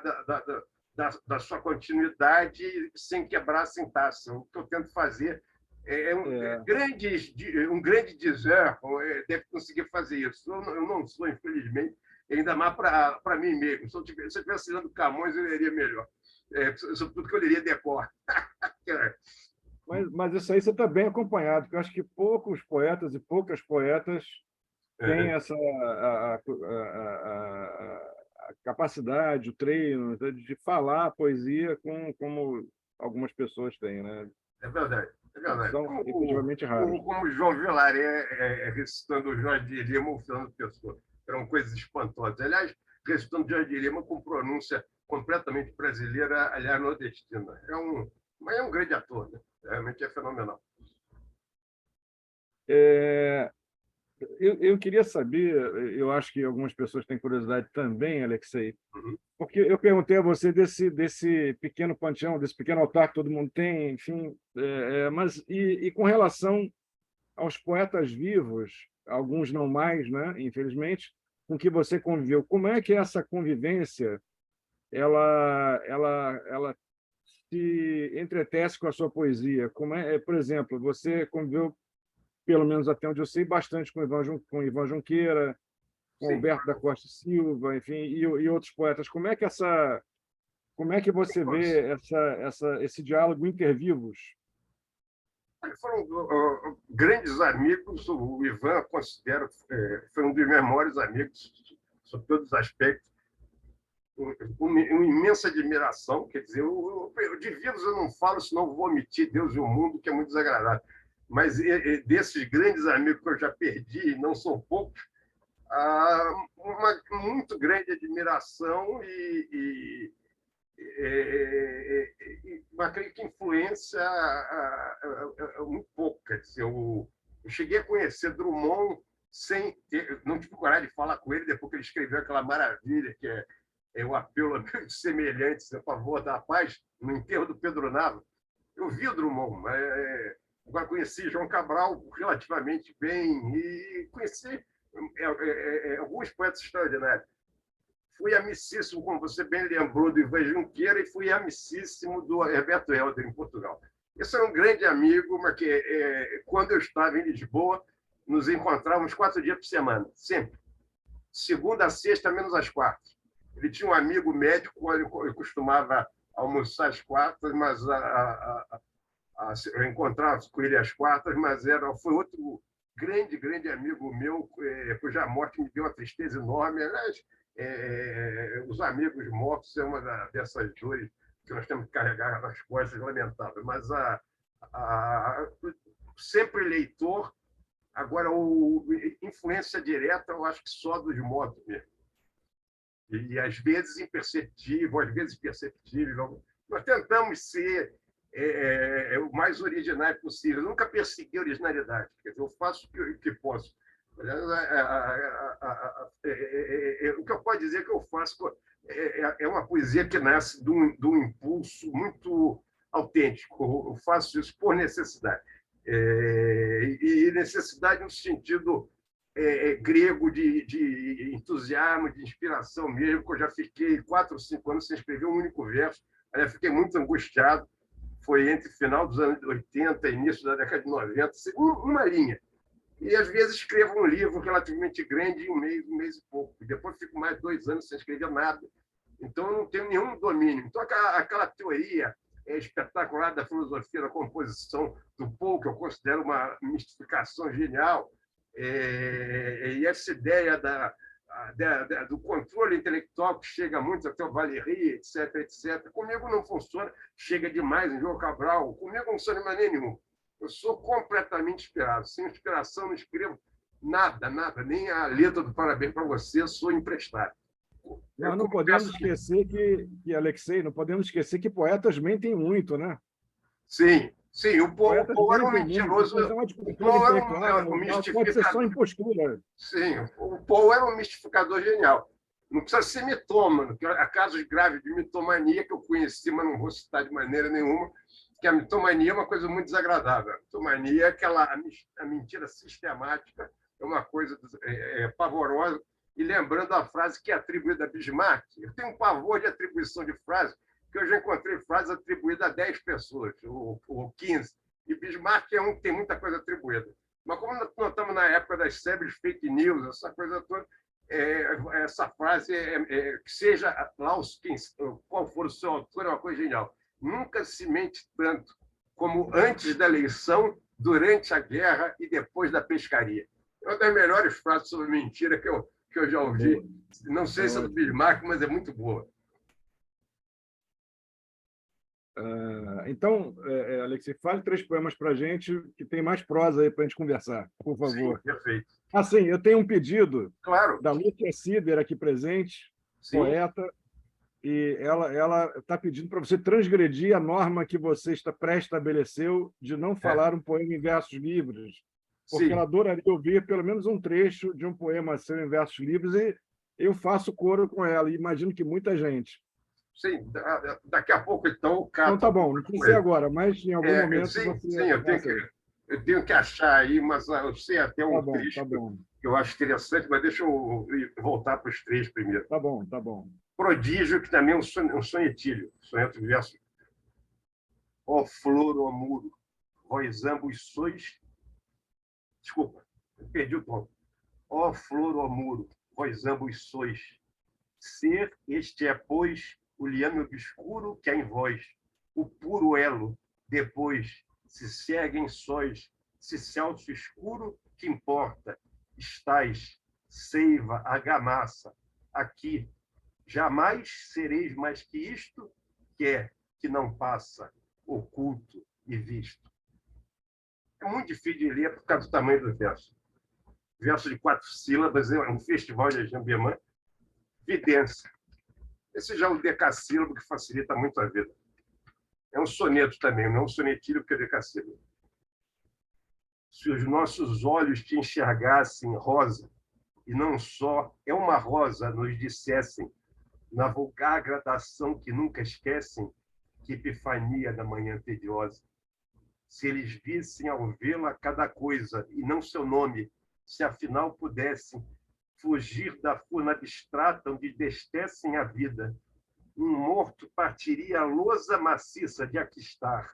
da sua continuidade sem quebrar a sintaxe. O que eu tento fazer um grande dizer deve conseguir fazer isso. Eu não sou, infelizmente, ainda mais para mim mesmo. Se eu estivesse lendo Camões, eu leria melhor. Sobretudo que eu leria decor. Mas isso aí você está bem acompanhado, porque eu acho que poucos poetas e poucas poetas têm essa a capacidade, o treino de falar a poesia como algumas pessoas têm, né? É verdade. É verdade. São efetivamente raros. Como o João Vilaré recitando o Jorge de Lima ou Fernando Pessoa. Eram coisas espantosas. Aliás, recitando Jorge de Lima com pronúncia completamente brasileira, aliás, nordestina. Mas é um grande ator, né? Realmente é fenomenal. Eu queria saber, eu acho que algumas pessoas têm curiosidade também, Alexei, porque eu perguntei a você desse pequeno panteão, desse pequeno altar que todo mundo tem, enfim, mas com relação aos poetas vivos, alguns não mais, né, infelizmente, com que você conviveu, como é que essa convivência ela se entretece com a sua poesia? Como por exemplo, você conviveu, pelo menos até onde eu sei, bastante com Ivan Junqueira, com Alberto da Costa e Silva, enfim, e outros poetas. Como é que você vê esse diálogo intervivos? Foram grandes amigos. O Ivan, considero, foi um dos meus maiores amigos, sob todos os aspectos. Uma imensa admiração, quer dizer, de vivos eu não falo, senão vou omitir Deus e o mundo, que é muito desagradável. Mas desses grandes amigos que eu já perdi, não são poucos, uma muito grande admiração e acredito que influência muito pouco. Quer dizer, eu cheguei a conhecer Drummond não tive coragem de falar com ele depois que ele escreveu aquela maravilha que é o apelo a meus semelhantes a favor da paz no enterro do Pedro Nava. Eu vi o Drummond, agora conheci João Cabral relativamente bem e conheci alguns poetas extraordinários. fui amicíssimo, como você bem lembrou, do Ivan Junqueira, e fui amicíssimo do Herberto Helder, em Portugal. Esse é um grande amigo, mas que, quando eu estava em Lisboa, nos encontrávamos 4 dias por semana, sempre. Segunda a sexta, menos às quartas. Ele tinha um amigo médico, eu costumava almoçar às quartas, mas eu encontrava com ele às quartas, mas foi outro grande amigo meu, cuja morte me deu uma tristeza enorme. Aliás, os amigos mortos é uma dessas dores que nós temos que carregar nas costas, lamentável. Mas sempre leitor, agora, influência direta, eu acho que só dos mortos mesmo. E às vezes imperceptível, às vezes perceptível. Nós tentamos ser o mais original possível. Eu nunca persegui a originalidade. Quer dizer, eu faço o que posso. O que eu posso dizer que eu faço é uma poesia que nasce de um impulso muito autêntico. Eu faço isso por necessidade. E necessidade no sentido grego de entusiasmo, de inspiração mesmo, que eu já fiquei 4 ou 5 anos sem escrever um único verso. Eu fiquei muito angustiado. Foi entre final dos anos 80 e início da década de 90, uma linha. E, às vezes, escrevo um livro relativamente grande em um mês e pouco. E depois fico mais 2 anos sem escrever nada. Então, eu não tenho nenhum domínio. Então, aquela teoria espetacular da filosofia da composição do Poe, que eu considero uma mistificação genial, e essa ideia do controle intelectual que chega muito até o Valéry, etc., etc. Comigo não funciona, chega demais em João Cabral, comigo não funciona de maneira nenhuma. Eu sou completamente inspirado. Sem inspiração, não escrevo nada, nem a letra do Parabéns para Você, sou emprestado. Não podemos esquecer que, Alexei, não podemos esquecer que poetas mentem muito, né? Sim, o Poe era um mentiroso. O Poe era um mistificador. Pode ser só impostura. Sim, o Poe era um mistificador genial. Não precisa ser mitômano, porque há casos graves de mitomania que eu conheci, mas não vou citar de maneira nenhuma, que a mitomania é uma coisa muito desagradável. A mitomania é a mentira sistemática, é uma coisa pavorosa. E lembrando a frase que é atribuída a Bismarck, eu tenho um pavor de atribuição de frase, porque eu já encontrei frases atribuídas a 10 pessoas, ou 15, e Bismarck é um que tem muita coisa atribuída. Mas como nós estamos na época das célebres fake news, essa coisa toda, essa frase, que seja lá qual for o seu autor, é uma coisa genial. Nunca se mente tanto como antes da eleição, durante a guerra e depois da pescaria. É uma das melhores frases sobre mentira que eu já ouvi. Não sei se é do Bismarck, mas é muito boa. Então, Alexei, fale 3 poemas para a gente, que tem mais prosa aí para a gente conversar, por favor. Sim, perfeito. Sim, eu tenho um pedido claro. da Lúcia Sider, aqui presente, sim, poeta, e ela está pedindo para você transgredir a norma que você pré-estabeleceu de não falar um poema em versos livres, porque sim, ela adoraria ouvir pelo menos um trecho de um poema seu em versos livres, e eu faço coro com ela, e imagino que muita gente. Sim, daqui a pouco, então, o Cato... Então, tá bom, não precisa ser agora, mas em algum momento... Sim, você eu tenho que achar aí, mas eu sei até um trecho que eu acho interessante, mas deixa eu voltar para os 3 primeiro. Tá bom. Prodígio, que também é um sonetilho, soneto de verso. Ó flor, ó muro, vós ambos sois... Desculpa, eu perdi o tom. Ó flor, ó muro, vós ambos sois. Ser este é, pois, o liame obscuro que há em vós, o puro elo, depois se seguem sóis, se celso escuro, que importa, estais, seiva, argamassa, aqui, jamais sereis mais que isto, que não passa, oculto e visto. É muito difícil de ler por causa do tamanho do verso. Verso de 4 sílabas, é um festival de Jambemã, vidência. Esse já é um decassílabo que facilita muito a vida. É um soneto também, não é um sonetilho, porque é decassílabo. Se os nossos olhos te enxergassem rosa, e não só é uma rosa, nos dissessem, na vulgar gradação que nunca esquecem, que epifania da manhã tediosa. Se eles vissem ao vê-la cada coisa, e não seu nome, se afinal pudessem, fugir da furna abstrata onde destecem a vida. Um morto partiria a lousa maciça de aqui estar.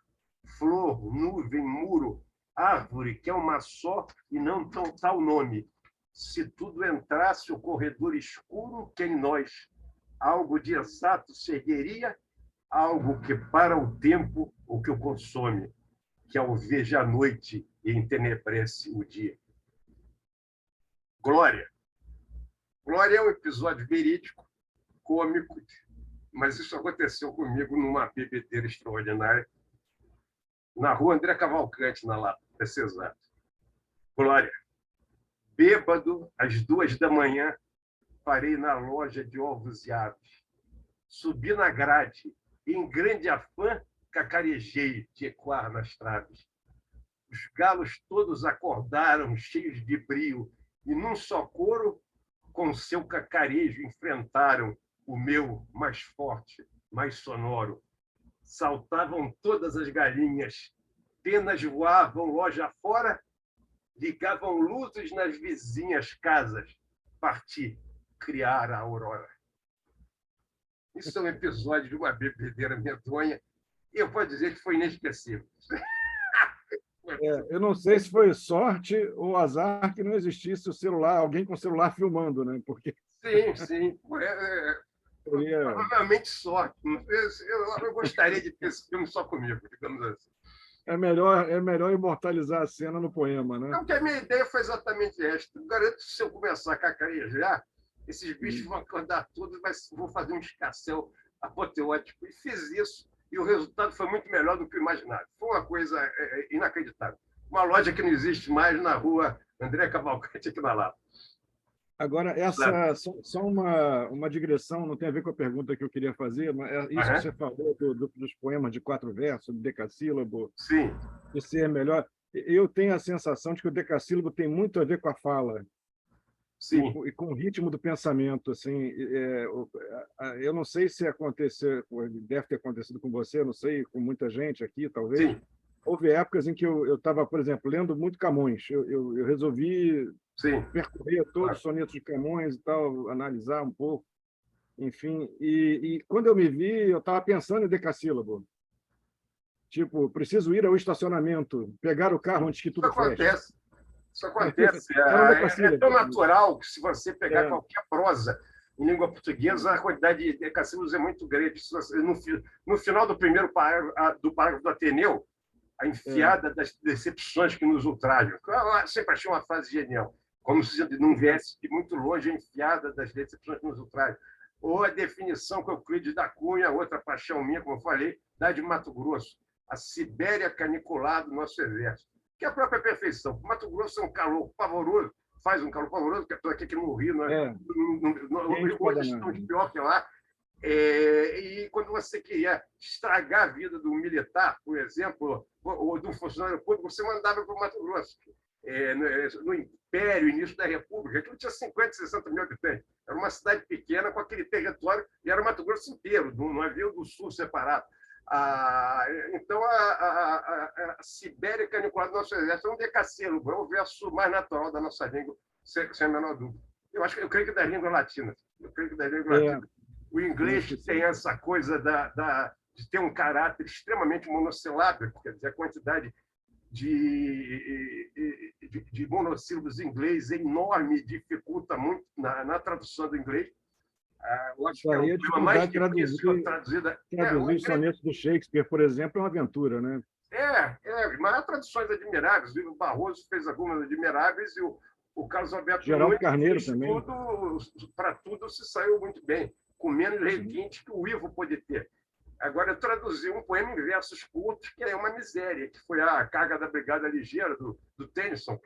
Flor, nuvem, muro, árvore, que é uma só e não tão tal nome. Se tudo entrasse o corredor escuro que em nós algo de exato se ergueria, algo que para o tempo o que o consome, que alveja a noite e entenebrece o dia. Glória. Glória é um episódio verídico, cômico, mas isso aconteceu comigo numa bebedeira extraordinária, na rua André Cavalcante, na Lapa, para ser exato. Glória. Bêbado, às 2h, parei na loja de ovos e aves. Subi na grade, em grande afã, cacarejei de ecoar nas traves. Os galos todos acordaram, cheios de brio, e num só coro, com seu cacarejo, enfrentaram o meu mais forte, mais sonoro. Saltavam todas as galinhas, penas voavam loja fora, ligavam luzes nas vizinhas casas, parti criar a aurora. Isso é um episódio de uma bebedeira medonha, e eu posso dizer que foi inesquecível. Eu não sei se foi sorte ou azar que não existisse o celular, alguém com o celular filmando, né? Porque Sim. Provavelmente sorte. Eu gostaria de ter esse filme só comigo, digamos assim. é melhor imortalizar a cena no poema, né? Não, porque a minha ideia foi exatamente esta. Eu garanto que se eu começar a cacarejar, esses bichos vão acordar tudo, mas vou fazer um escarcéu apoteótico. E fiz isso, e o resultado foi muito melhor do que eu imaginava. Foi uma coisa inacreditável. Uma loja que não existe mais na rua André Cavalcante, aqui na Lapa. Agora, só uma digressão, não tem a ver com a pergunta que eu queria fazer, mas isso que você falou dos poemas de 4 versos, do decassílabo, Sim. de ser melhor. Eu tenho a sensação de que o decassílabo tem muito a ver com a fala. Sim. E com o ritmo do pensamento. Assim, eu não sei se aconteceu, deve ter acontecido com você, eu não sei, com muita gente aqui, talvez. Sim. Houve épocas em que eu estava, por exemplo, lendo muito Camões. Eu resolvi percorrer todos os sonetos de Camões e tal, analisar um pouco, enfim. E quando eu me vi, eu estava pensando em decassílabo. Tipo, preciso ir ao estacionamento, pegar o carro antes que tudo feche. Isso acontece. É tão natural que, se você pegar qualquer prosa em língua portuguesa, a quantidade de decassílabos é muito grande. No final do primeiro parágrafo do Ateneu, a enfiada das decepções que nos ultrajam. Eu sempre achei uma frase genial, como se não viesse de muito longe a enfiada das decepções que nos ultrajam. Ou a definição que Euclides da Cunha, outra paixão minha, como eu falei, dá de Mato Grosso. A Sibéria canicular do nosso exército. Que é a própria perfeição. Mato Grosso é um calor pavoroso, faz um calor pavoroso, que aqui no Rio, hoje estamos pior que lá. E quando você queria estragar a vida do militar, por exemplo, ou de um funcionário público, você mandava para o Mato Grosso. No Império, início da República, aquilo tinha 50, 60 mil habitantes. Era uma cidade pequena com aquele território, e era o Mato Grosso inteiro, não havia o do Sul separado. Então, a Sibéria canicular do nosso exército é um decassílabo, é o verso mais natural da nossa língua, sem a menor dúvida. Eu creio que das línguas latinas. O inglês tem essa coisa de ter um caráter extremamente monossilábico, quer dizer, a quantidade de monossílabos em inglês é enorme, dificulta muito na tradução do inglês. Eu acho que é o problema mais difícil traduzida. Traduzir os sonetos do Shakespeare, por exemplo, é uma aventura, né? Mas há traduções admiráveis. O Barroso fez algumas admiráveis e o Carlos Alberto Geraldo Carneiro também. Para tudo se saiu muito bem, com menos requinte que o Ivo pode ter. Agora, eu traduzi um poema em versos curtos, que é uma miséria, que foi a Carga da Brigada Ligeira, do Tennyson.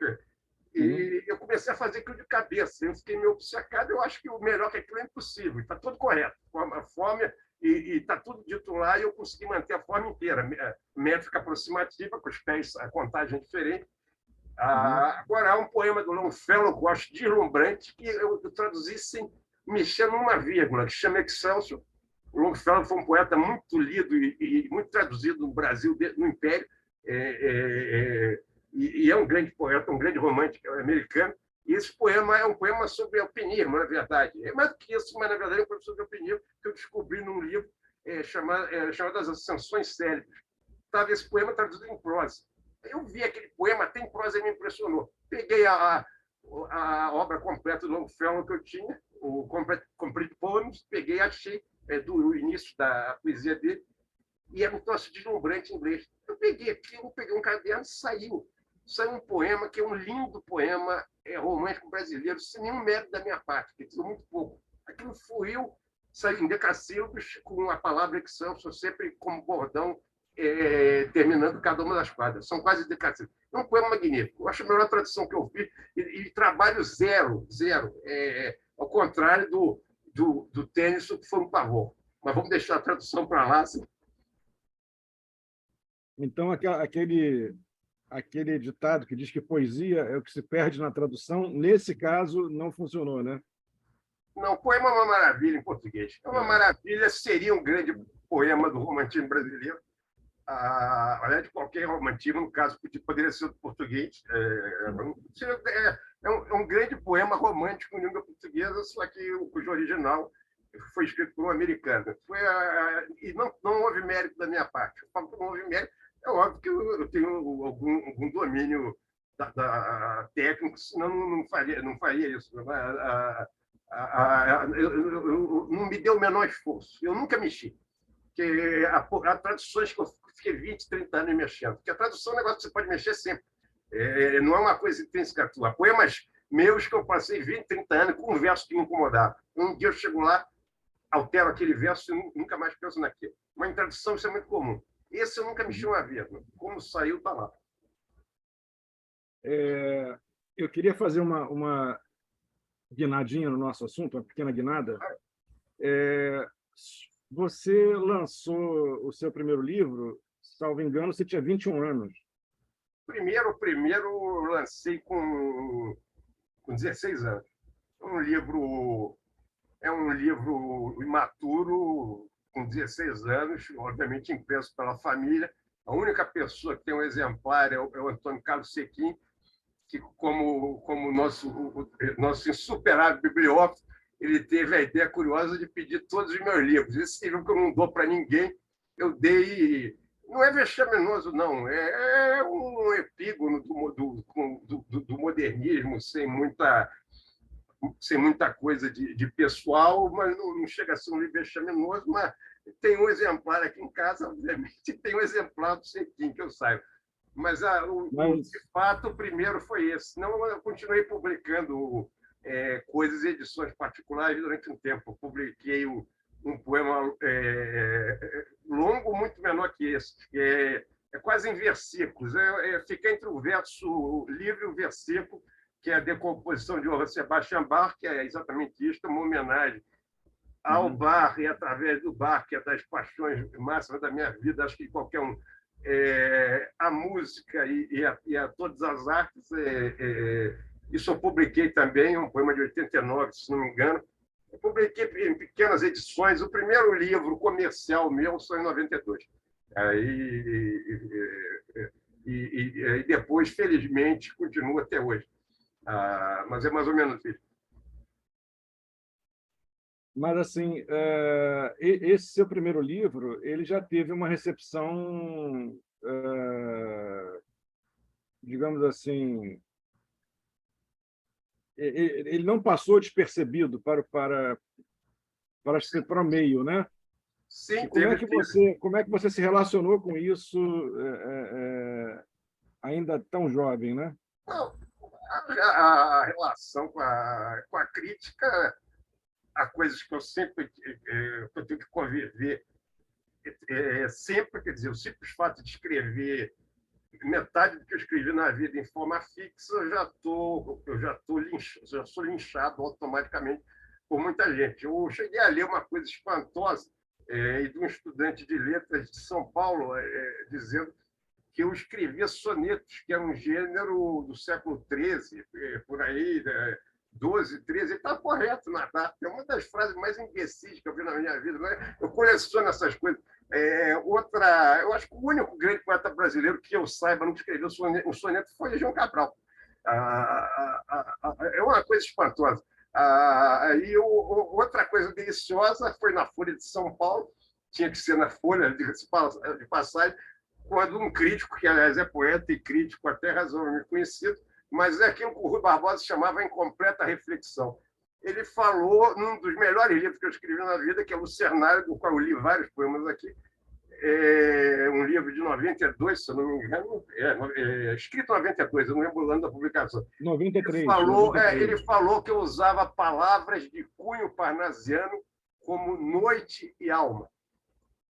E eu comecei a fazer aquilo de cabeça. Eu fiquei meio obcecado. Eu acho que o melhor que aquilo é impossível. Está tudo correto. A forma, e está tudo dito lá, e eu consegui manter a forma inteira. Métrica aproximativa, com os pés, a contagem é diferente. Agora, há um poema do Longfellow, que eu acho deslumbrante, que eu traduzi sem mexer numa vírgula, que chama Excelsior. O Longfellow foi um poeta muito lido e muito traduzido no Brasil, no Império. E é um grande poeta, um grande romântico americano. E esse poema é um poema sobre alpinismo, na verdade. É mais do que isso, mas, na verdade, é um poema sobre alpinismo que eu descobri num livro chamado As Ascensões Célebres. Estava esse poema traduzido em prosa. Eu vi aquele poema, até em prosa, e me impressionou. Peguei a obra completa do Longfellow que eu tinha, o Complete Poems, peguei, achei do início da poesia dele, e era um troço deslumbrante em inglês. Eu peguei aquilo, peguei um caderno e saiu um poema que é um lindo poema romântico brasileiro, sem nenhum mérito da minha parte, que é muito pouco. Aquilo fluiu, saiu em decassílabos, com a palavra excelso sempre como bordão, terminando cada uma das quadras. São quase decassílabos. É um poema magnífico. Eu acho a melhor tradução que eu fiz, e trabalho zero, ao contrário do Tennyson, que foi um pavor. Mas vamos deixar a tradução para lá. Assim. Então, aquele ditado que diz que poesia é o que se perde na tradução, nesse caso, não funcionou, né? Não, poema é uma maravilha em português. É uma maravilha, seria um grande poema do romantismo brasileiro. Além de qualquer romantismo, no caso, poderia ser do português. É um grande poema romântico em língua portuguesa, só que cujo original foi escrito por um americano. E não houve mérito da minha parte. Eu falo que não houve mérito. É óbvio que eu tenho algum domínio técnico, senão não faria isso. Não me deu o menor esforço. Eu nunca mexi. Porque há traduções que eu fiquei 20, 30 anos mexendo. Porque a tradução é um negócio que você pode mexer sempre. Não é uma coisa intrínseca à tua. Há poemas meus que eu passei 20, 30 anos com um verso que me incomodava. Um dia eu chego lá, altero aquele verso e nunca mais penso naquilo. Mas em tradução isso é muito comum. Esse eu nunca mexi uma vez. Como saiu, está lá. Eu queria fazer uma guinadinha no nosso assunto, uma pequena guinada. Você lançou o seu primeiro livro, salvo engano, você tinha 21 anos. Primeiro lancei com 16 anos. É um livro imaturo, com 16 anos, obviamente impresso pela família. A única pessoa que tem um exemplar é o Antônio Carlos Sequim, que, como nosso insuperável bibliófilo, ele teve a ideia curiosa de pedir todos os meus livros. Esse livro que eu não dou para ninguém, eu dei... Não é vexaminoso, não. É um epígono do modernismo, sem muita coisa de pessoal, mas não chega a ser um livro vexaminoso, mas tem um exemplar aqui em casa, obviamente, tem um exemplar do Sequim, que eu saiba. Mas, de fato, o primeiro foi esse. Senão, eu continuei publicando coisas e edições particulares durante um tempo. Eu publiquei um poema longo, muito menor que esse, que é quase em versículos. Fica entre o verso livre e o versículo, que é a decomposição de Johann Sebastian Bach, que é exatamente isso, uma homenagem ao Bach, e através do Bach, que é das paixões máximas da minha vida, acho que qualquer um, a música e a todas as artes. Isso eu publiquei também, um poema de 89, se não me engano. Eu publiquei em pequenas edições. O primeiro livro comercial meu só em 92. E depois, felizmente, continua até hoje. Mas é mais ou menos isso. Mas, assim, esse seu primeiro livro, ele já teve uma recepção, digamos assim, ele não passou despercebido para o meio, né? Sim, como é que você se relacionou com isso ainda tão jovem, né? Não, a relação com a crítica, há coisas que eu sempre eu tenho que conviver sempre, quer dizer, o simples fato de escrever metade do que eu escrevi na vida em forma fixa, eu já sou linchado automaticamente por muita gente. Eu cheguei a ler uma coisa espantosa de um estudante de letras de São Paulo, dizendo que eu escrevia sonetos, que era um gênero do século XIII, por aí, 12, 13, ele está correto na data. É uma das frases mais imbecis que eu vi na minha vida. Né? Eu coleciono essas coisas. Eu acho que o único grande poeta brasileiro que eu saiba não escreveu um soneto foi João Cabral. É uma coisa espantosa. Outra coisa deliciosa foi na Folha de São Paulo, tinha que ser na Folha, de passagem, quando um crítico, que aliás é poeta e crítico até razoavelmente conhecido, mas é aquilo que o Rui Barbosa chamava incompleta reflexão. Ele falou num dos melhores livros que eu escrevi na vida, que é Lucernário, do qual eu li vários poemas aqui, um livro de 92, se eu não me engano, escrito em 92, eu não lembro o ano da publicação. 93. Ele falou que eu usava palavras de cunho parnasiano como noite e alma.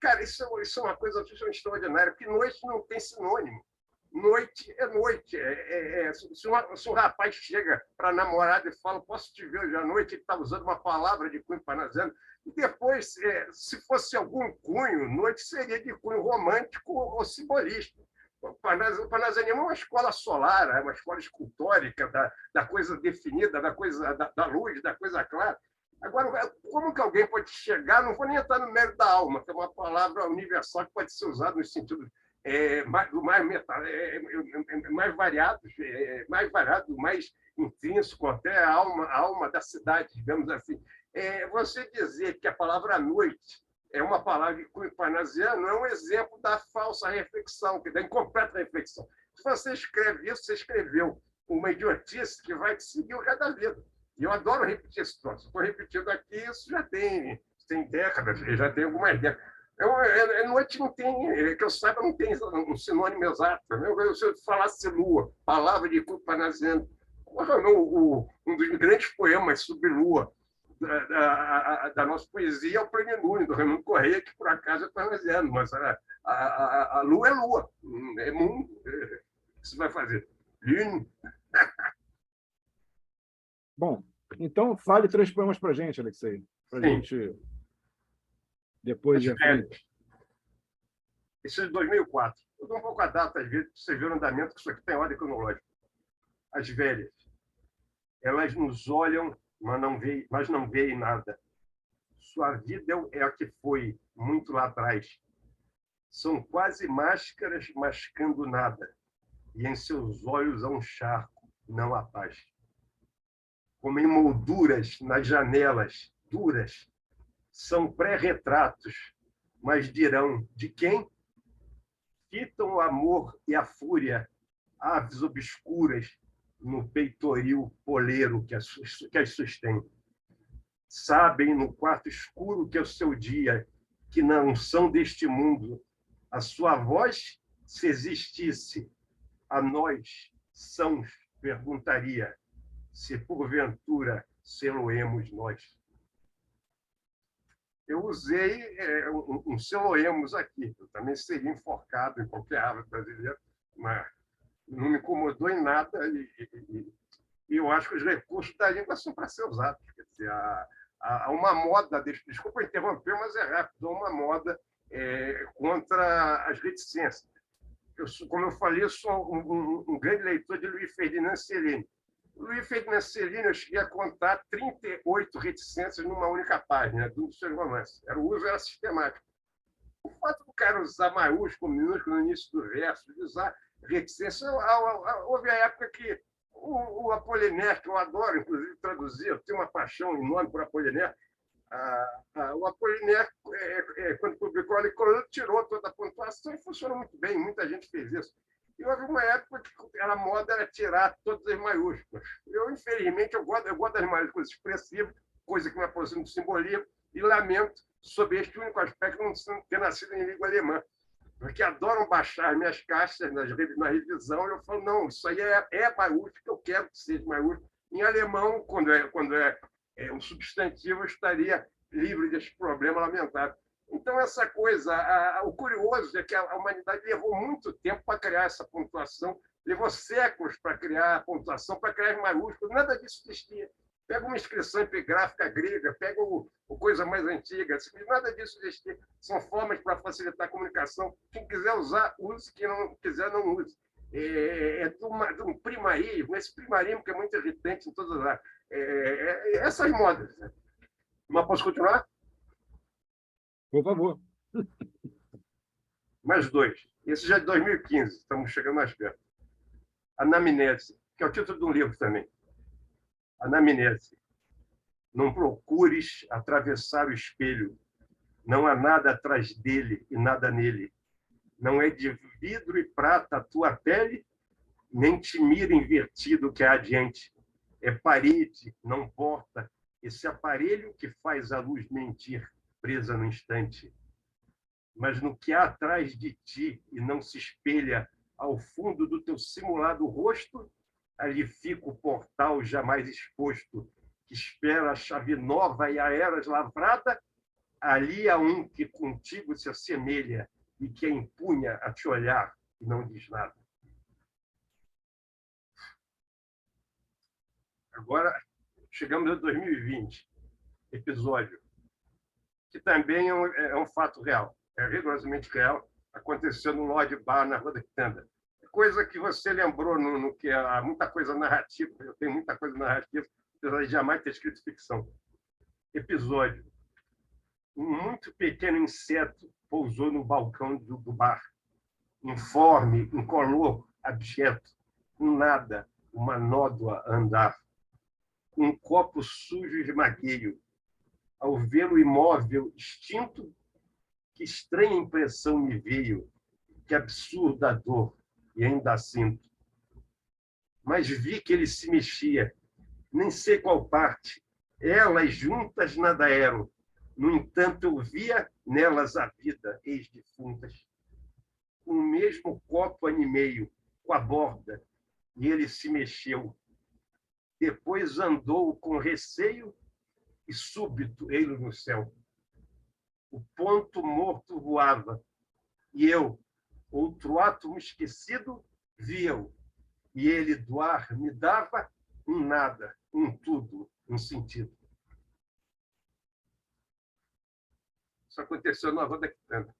Cara, isso é uma coisa absolutamente extraordinária, porque noite não tem sinônimo. Noite é noite. Se um rapaz chega para a namorada e fala, posso te ver hoje à noite, ele está usando uma palavra de cunho parnasiano. E depois, se fosse algum cunho, noite seria de cunho romântico ou simbolista. O parnasianismo é uma escola solar, é uma escola escultórica da coisa definida, da coisa da luz, da coisa clara. Agora, como que alguém pode chegar, não vou nem entrar no mérito da alma, que é uma palavra universal que pode ser usada no sentido mais variado, mais intrínseco, até a alma da cidade, digamos assim. Você dizer que a palavra noite é uma palavra de cunho parnasiano é um exemplo da falsa reflexão, da incompleta reflexão. Se você escreve isso, você escreveu uma idiotice que vai te seguir o resto da vida. E eu adoro repetir esse troço. Estou repetindo aqui, isso já tem décadas, já tem algumas décadas. Noite não tem, que eu saiba, não tem um sinônimo exato. Se eu falasse lua, palavra de cunho parnasiano, um dos grandes poemas sobre lua da nossa poesia é o Plenilúnio, do Raimundo Corrêa, que por acaso é parnasiano, mas a lua é lua, é mundo. O que você vai fazer? Lune. Bom, então fale 3 poemas para a gente, Alexei. Para a gente, depois de frente. Isso é de 2004. Eu dou um pouco a data, às vezes, para você ver o andamento, que isso aqui tem ordem cronológica. As velhas, elas nos olham, mas não veem nada. Sua vida é a que foi, muito lá atrás. São quase máscaras mascando nada, e em seus olhos há um charco, não há paz. Como em molduras nas janelas, duras, são pré-retratos, mas dirão de quem? Fitam o amor e a fúria, aves obscuras no peitoril poleiro que as sustém. Sabem no quarto escuro que é o seu dia, que não são deste mundo. A sua voz, se existisse, a nós sãos perguntaria, se porventura seloemos nós. Eu usei um seloemos aqui, eu também seria enforcado em qualquer árvore brasileira, mas não me incomodou em nada e eu acho que os recursos da língua são para ser usados. Quer dizer, há uma moda, desculpa interromper, mas é rápido, há uma moda contra as reticências. Como eu falei, eu sou um grande leitor de Luiz Ferdinand Cellini. Luiz Ferdinand Cellini, eu cheguei a contar 38 reticências numa única página, de um dos seus romances. O uso era sistemático. O fato do cara usar maiúsculo, minúsculo no início do verso, de usar reticência, houve a época que o Apollinaire, que eu adoro, inclusive, traduzir, eu tenho uma paixão enorme por Apollinaire. O Apollinaire, quando publicou a Licor, tirou toda a pontuação e funcionou muito bem, muita gente fez isso. E houve uma época que a moda era tirar todas as maiúsculas. Eu, infelizmente, eu gosto das maiúsculas expressivas, coisa que me aproxima do simbolismo, e lamento sobre este único aspecto não ter nascido em língua alemã. Porque adoram baixar minhas caixas na revisão, e eu falo, não, isso aí é maiúsculo, eu quero que seja maiúsculo. Em alemão, quando é um substantivo, eu estaria livre desse problema lamentável. Então, essa coisa, o curioso é que a humanidade levou muito tempo para criar essa pontuação, levou séculos para criar a pontuação, para criar as maiúsculas, nada disso existia. Pega uma inscrição epigráfica grega, pega coisa mais antiga, nada disso existia. São formas para facilitar a comunicação. Quem quiser usar, use, quem não quiser, não use. De um primarismo, esse primarismo que é muito irritante em todas as áreas. Essas modas. Mas posso continuar? Por favor. Mais 2. Esse já é de 2015, estamos chegando mais perto. Anamnese, que é o título de um livro também. Anamnese. Não procures atravessar o espelho. Não há nada atrás dele e nada nele. Não é de vidro e prata a tua pele, nem te mira invertido que há adiante. É parede, não porta, esse aparelho que faz a luz mentir, presa no instante. Mas no que há atrás de ti e não se espelha ao fundo do teu simulado rosto, ali fica o portal jamais exposto, que espera a chave nova e a eras lavrada. Ali há um que contigo se assemelha e que empunha a te olhar e não diz nada. Agora, chegamos a 2020, episódio, que também é um fato real, é rigorosamente real, aconteceu no Lodge Bar, na Rua da Quitanda. Coisa que você lembrou no que há muita coisa narrativa, eu tenho muita coisa narrativa, apesar de jamais ter escrito ficção. Episódio. Um muito pequeno inseto pousou no balcão do bar, informe, incolor, abjeto, com nada, uma nódoa a andar. Um copo sujo e esmagueio. Ao vê-lo imóvel, extinto, que estranha impressão me veio, que absurda dor, e ainda sinto. Mas vi que ele se mexia, nem sei qual parte. Elas juntas nada eram. No entanto, eu via nelas a vida, ex-defuntas. Com o mesmo copo animeio, com a borda, e ele se mexeu. Depois andou com receio e súbito ei-lo no céu. O ponto morto voava, e eu, outro átomo esquecido, via-o, e ele do ar me dava um nada, um tudo, um sentido. Isso aconteceu na Rua da Quitanda.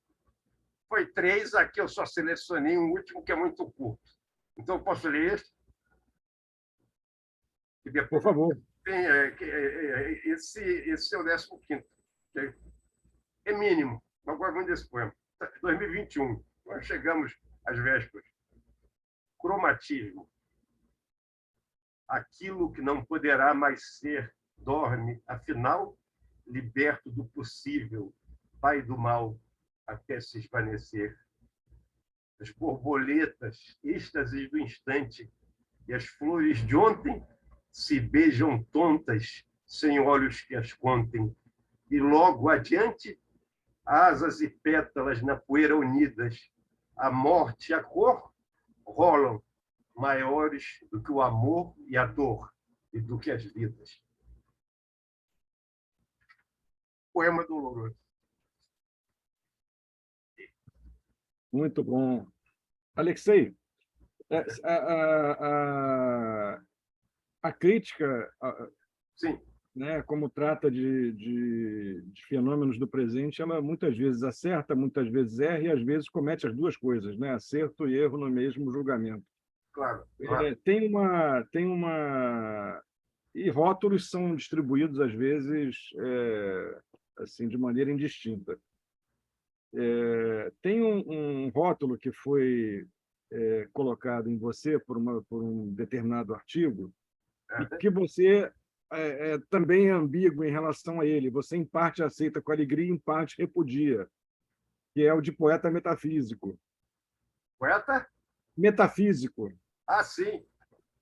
Foi 3, aqui eu só selecionei um último que é muito curto. Então, eu posso ler este? Por favor. Esse é o 15º. É mínimo. Agora vamos desse poema. 2021. Nós chegamos às vésperas. Cromatismo. Aquilo que não poderá mais ser, dorme, afinal, liberto do possível, pai do mal, até se esvanecer. As borboletas, êxtases do instante, e as flores de ontem se beijam tontas, sem olhos que as contem, e logo adiante, asas e pétalas na poeira unidas, a morte e a cor rolam, maiores do que o amor e a dor, e do que as vidas. Poema doloroso. Muito bom. Alexei, a crítica, Sim. né, como trata de fenômenos do presente, ela muitas vezes acerta, muitas vezes erra e às vezes comete as duas coisas, né? Acerto e erro no mesmo julgamento. Claro. Tem uma e rótulos são distribuídos às vezes assim de maneira indistinta. Tem um rótulo que foi colocado em você por um determinado artigo e que você também é ambíguo em relação a ele. Você, em parte, aceita com alegria, em parte, repudia, que é o de poeta metafísico. Poeta? Metafísico. Ah, sim.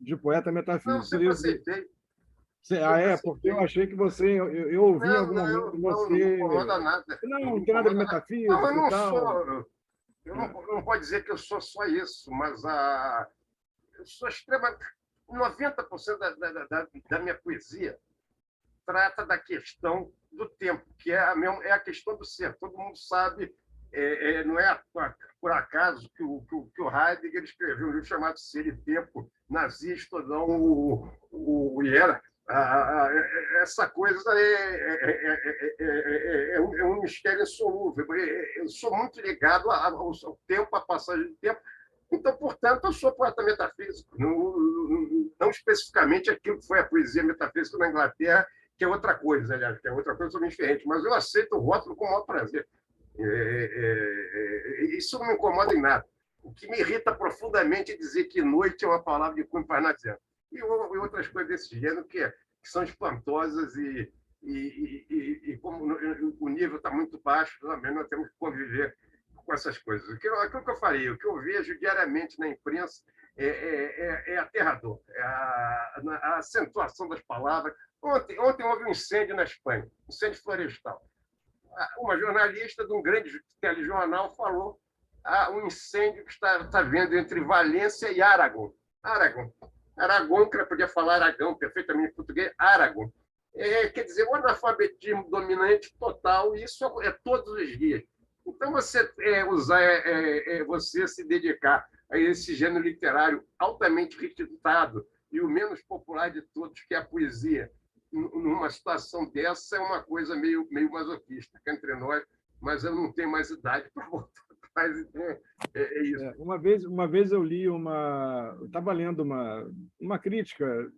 De poeta metafísico. Não, sempre aceitei. Porque eu achei que você... Eu ouvi em algum momento que você... Não incomoda nada. Não tem nada de metafísico não, eu não e tal. sou... Eu não pode dizer que eu sou só isso, mas eu sou extremamente... 90% da minha poesia trata da questão do tempo, que é a questão do ser. Todo mundo sabe, não é por acaso que o Heidegger escreveu um livro chamado Ser e Tempo, nazista, não o Hierarca. Essa coisa é um mistério insolúvel. Eu sou muito ligado ao tempo, à passagem do tempo. Então, portanto, eu sou poeta metafísico, não especificamente aquilo que foi a poesia metafísica na Inglaterra, que é outra coisa, aliás, que é outra coisa totalmente diferente, mas eu aceito o rótulo com o maior prazer. Isso não me incomoda em nada. O que me irrita profundamente é dizer que noite é uma palavra de cunho parnasiano. E outras coisas desse gênero, que que são espantosas como o nível está muito baixo, também nós temos que conviver com essas coisas. Aquilo que eu falei, o que eu vejo diariamente na imprensa é aterrador. A acentuação das palavras. Ontem houve um incêndio na Espanha, incêndio florestal. Uma jornalista de um grande telejornal falou um incêndio que está havendo entre Valência e Aragão. Aragão, que ela podia falar Aragão perfeitamente em português, Aragão. Quer dizer, o analfabetismo dominante total, e isso é todos os dias. Então, você se dedicar a esse gênero literário altamente requisitado e o menos popular de todos, que é a poesia, numa situação dessa, é uma coisa meio masoquista, que entre nós, mas eu não tenho mais idade para voltar atrás, então é isso. Uma vez eu li eu estava lendo uma crítica,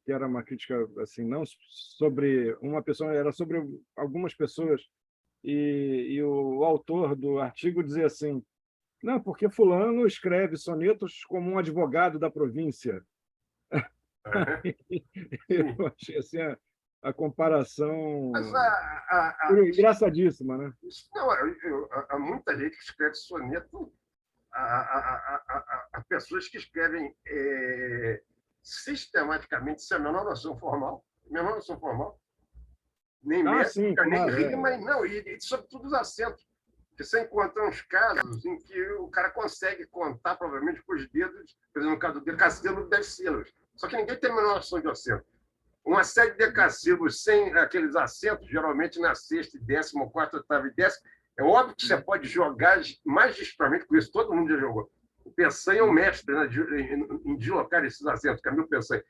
que era uma crítica assim, não sobre uma pessoa, era sobre algumas pessoas, e o autor do artigo dizia assim: não, porque fulano escreve sonetos como um advogado da província. Eu achei assim, a comparação engraçadíssima, né? Não, há muita gente que escreve soneto, há pessoas que escrevem sistematicamente sem a menor noção formal, nem métrica, nem rima, não, e sobretudo os acentos. Porque você encontra uns casos em que o cara consegue contar, provavelmente, com os dedos, por exemplo, no caso do decassílabo, 10 sílabas. Só que ninguém tem a menor noção de acento. Uma série de decassílabos sem aqueles acentos, geralmente na sexta, décima, quarta, oitava e décima, é óbvio que você pode jogar magistralmente com isso, todo mundo já jogou. O Peçanha é um mestre, né, em deslocar esses acentos, Camilo Peçanha.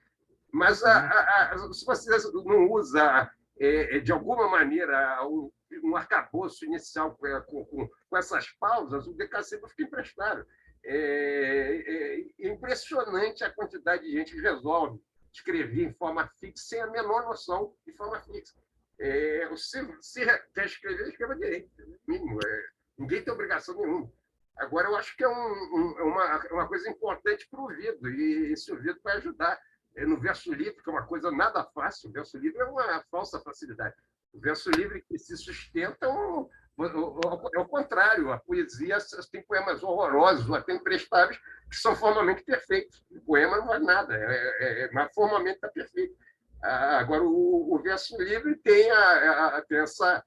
Mas se você não usa, de alguma maneira, um arcabouço inicial com essas pausas, o decassílabo fica imprestável. É impressionante a quantidade de gente que resolve escrever em forma fixa sem a menor noção de forma fixa. Se quer escrever, escreva direito, no mínimo. Ninguém tem obrigação nenhuma. Agora, eu acho que é uma coisa importante para o ouvido, e esse ouvido vai ajudar. No verso livre, que é uma coisa nada fácil, o verso livre é uma falsa facilidade. O verso livre que se sustenta é o contrário. A poesia tem poemas horrorosos, até imprestáveis, que são formalmente perfeitos. O poema não é nada, mas formalmente está perfeito. Agora, o verso livre tem essa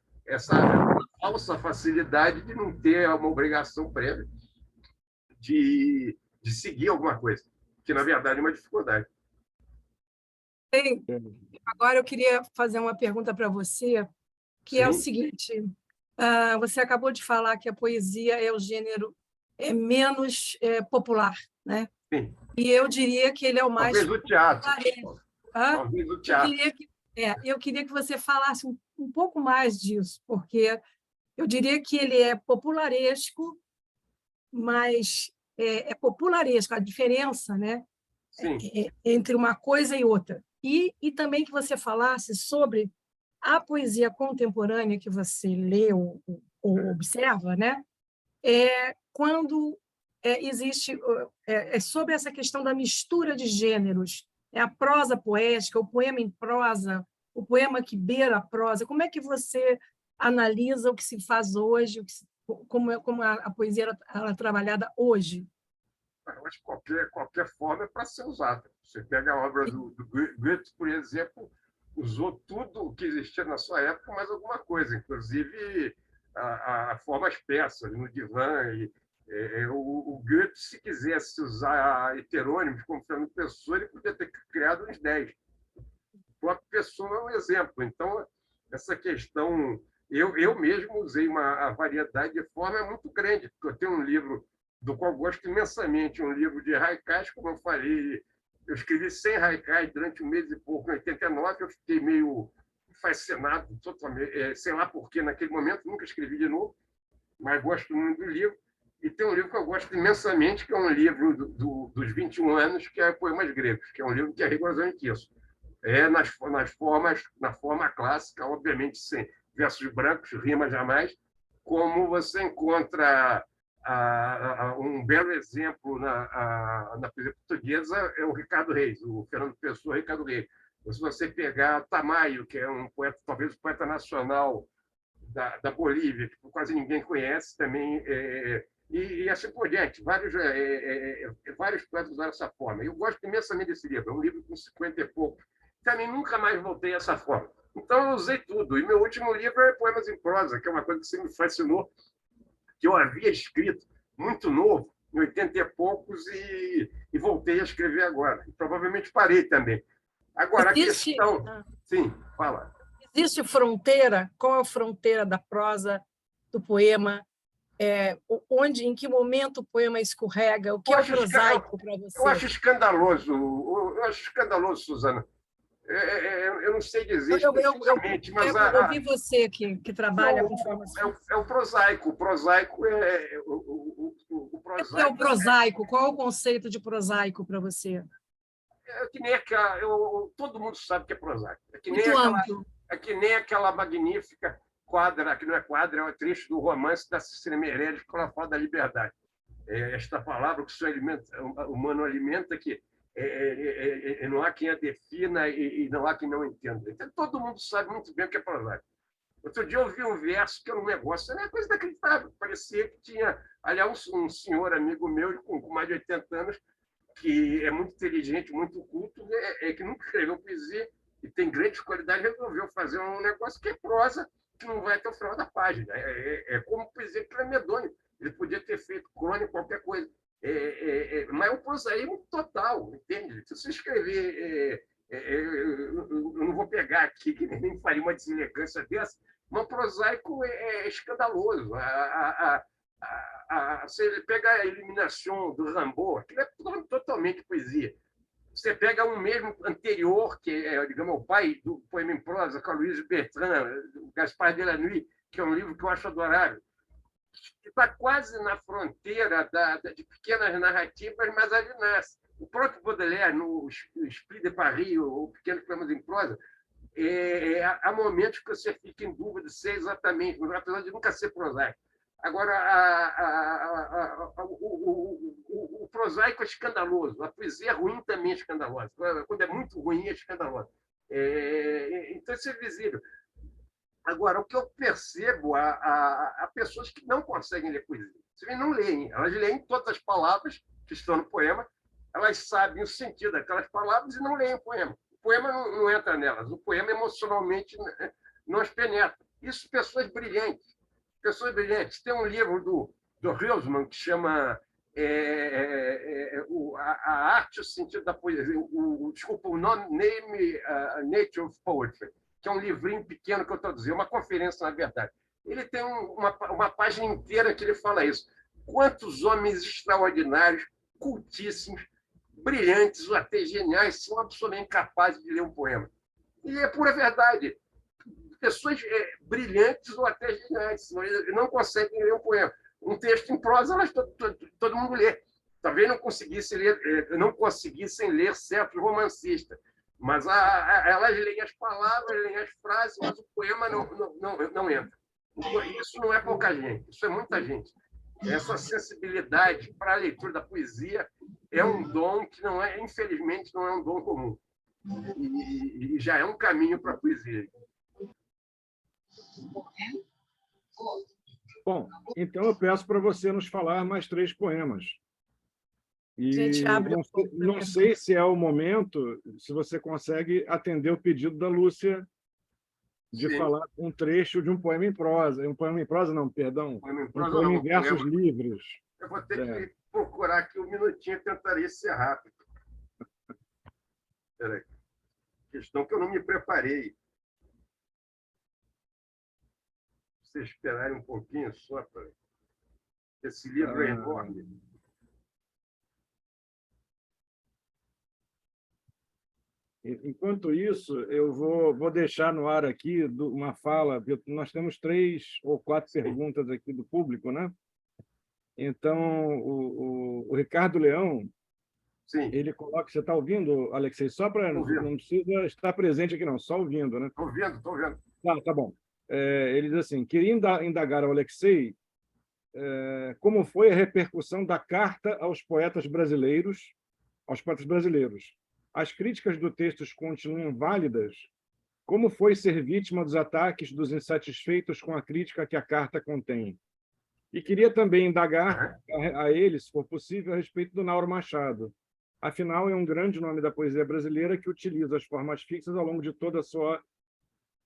falsa facilidade de não ter uma obrigação prévia de seguir alguma coisa, que, na verdade, é uma dificuldade. Bem, agora eu queria fazer uma pergunta para você, que é o seguinte: você acabou de falar que a poesia é o gênero menos popular, né? Sim. E eu diria que ele é o mais Talvez o teatro. Talvez o teatro. Eu queria que você falasse um pouco mais disso, porque eu diria que ele é popularesco, mas é popularesco, a diferença, né? Entre uma coisa e outra. E também que você falasse sobre a poesia contemporânea que você lê ou observa, né? Quando existe sobre essa questão da mistura de gêneros, a prosa poética, o poema em prosa, o poema que beira a prosa. Como é que você analisa o que se faz hoje, como a poesia ela é trabalhada hoje? Eu acho que qualquer forma é para ser usada. Você pega a obra do Goethe, por exemplo, usou tudo o que existia na sua época, mais alguma coisa, inclusive a formas persas, no divã. O Goethe, se quisesse usar heterônimos como Fernando Pessoa, ele podia ter criado uns 10. O próprio Pessoa é um exemplo. Então, essa questão... Eu mesmo usei uma variedade de forma muito grande, porque eu tenho um livro do qual gosto imensamente, um livro de haikais, como eu falei. Eu escrevi 100 haikais durante um mês e pouco. Em 89, eu fiquei meio fascinado, totalmente, sei lá por quê, naquele momento, nunca escrevi de novo, mas gosto muito do livro. E tem um livro que eu gosto imensamente, que é um livro dos 21 anos, que é Poemas Gregos, que é um livro que é rigorosamente isso. Na forma clássica, obviamente, sem versos brancos, rima jamais, como você encontra... um belo exemplo na poesia portuguesa é o Ricardo Reis, o Fernando Pessoa, Ricardo Reis. Ou se você pegar Tamayo, que é um poeta, talvez o poeta nacional da Bolívia, que quase ninguém conhece também, e assim por diante. Vários poetas usaram essa forma. Eu gosto imensamente desse livro, é um livro com 50 e pouco. Também nunca mais voltei a essa forma. Então, eu usei tudo. E meu último livro é Poemas em Prosa, que é uma coisa que sempre me fascinou, que eu havia escrito muito novo, em 80 e poucos, e voltei a escrever agora. E provavelmente parei também. Agora, a questão... Sim, fala. Existe fronteira? Qual é a fronteira da prosa, do poema? Em que momento o poema escorrega? O que é o prosaico para você? Eu acho escandaloso, Suzana. Eu não sei dizer especificamente, mas... Eu vi você que trabalha com formação. É o prosaico. O prosaico é... O que é o prosaico? Qual é o conceito de prosaico para você? É que nem todo mundo sabe que é prosaico. É que nem aquela magnífica quadra, que não é quadra, é um trecho do romance da Cecília Meirelles, que ela fala da liberdade. Esta palavra que o humano alimenta, que não há quem a defina e não há quem não entenda. Então, todo mundo sabe muito bem o que é prosaico. Outro dia eu vi um verso que era um negócio, era coisa inacreditável. Parecia que tinha, aliás, um senhor amigo meu com mais de 80 anos, que é muito inteligente, muito culto, que nunca escreveu poesia e tem grande qualidade, resolveu fazer um negócio que é prosa, que não vai até o final da página. Como poesia que é medonho. Ele podia ter feito crônica, qualquer coisa. Mas é um prosaísmo total, entende? Se você escrever... eu não vou pegar aqui, que nem faria uma deselegância dessa, mas o prosaico é escandaloso. Você pega a Eliminação do Rimbaud, aquilo é totalmente poesia. Você pega um mesmo anterior, que é, digamos, o pai do poema em prosa, com a Louise Bertrand, o Gaspard Delanoë, que é um livro que eu acho adorável, que está quase na fronteira de pequenas narrativas, mas ali nasce. O próprio Baudelaire, no Esprit de Paris, ou Pequenos Poemas em Prosa, há momentos que você fica em dúvida de ser exatamente, apesar de nunca ser prosaico. Agora, o prosaico é escandaloso, a poesia ruim também é escandalosa. Quando é muito ruim, é escandalosa. Então, isso é visível. Agora, o que eu percebo, há pessoas que não conseguem ler poesia. Você não leem, elas leem todas as palavras que estão no poema, elas sabem o sentido daquelas palavras e não leem o poema. O poema não entra nelas, o poema emocionalmente não as penetra. Isso, pessoas brilhantes. Tem um livro do Hülsmann que chama A Arte e o Sentido da Poesia, desculpa, o Name Nature of Poetry, que é um livrinho pequeno que eu traduzi, uma conferência, na verdade. Ele tem uma página inteira que ele fala isso. Quantos homens extraordinários, cultíssimos, brilhantes ou até geniais são absolutamente incapazes de ler um poema. E é pura verdade. Pessoas brilhantes ou até geniais não conseguem ler um poema. Um texto em prosa, todo mundo lê. Talvez não conseguissem ler certos romancistas, mas elas leem as palavras, leem as frases, mas o poema não entra. Isso não é pouca gente, isso é muita gente. Essa sensibilidade para a leitura da poesia é um dom que infelizmente, não é um dom comum. E já é um caminho para a poesia. Bom, então eu peço para você nos falar mais 3 poemas. E gente abre não sei se é o momento, se você consegue atender o pedido da Lúcia de Sim. falar um trecho de um poema em prosa. Um poema em prosa, não, perdão. Um poema em versos livres. Eu vou ter que procurar aqui um minutinho e tentarei ser rápido. Espera aí. Questão que eu não me preparei. Vocês esperarem um pouquinho só para... Esse livro é enorme. Enquanto isso, eu vou deixar no ar aqui uma fala. Nós temos 3 ou 4 perguntas aqui do público, né? Então, o Ricardo Leão, Sim. ele coloca... Você está ouvindo, Alexei? Só para... Não precisa estar presente aqui, não. Só ouvindo, né? Estou vendo. Tá bom. Ele diz assim, queria indagar ao Alexei como foi a repercussão da carta aos poetas brasileiros, As críticas do texto continuam válidas? Como foi ser vítima dos ataques dos insatisfeitos com a crítica que a carta contém? E queria também indagar a ele, se for possível, a respeito do Nauro Machado. Afinal, é um grande nome da poesia brasileira que utiliza as formas fixas ao longo de toda a sua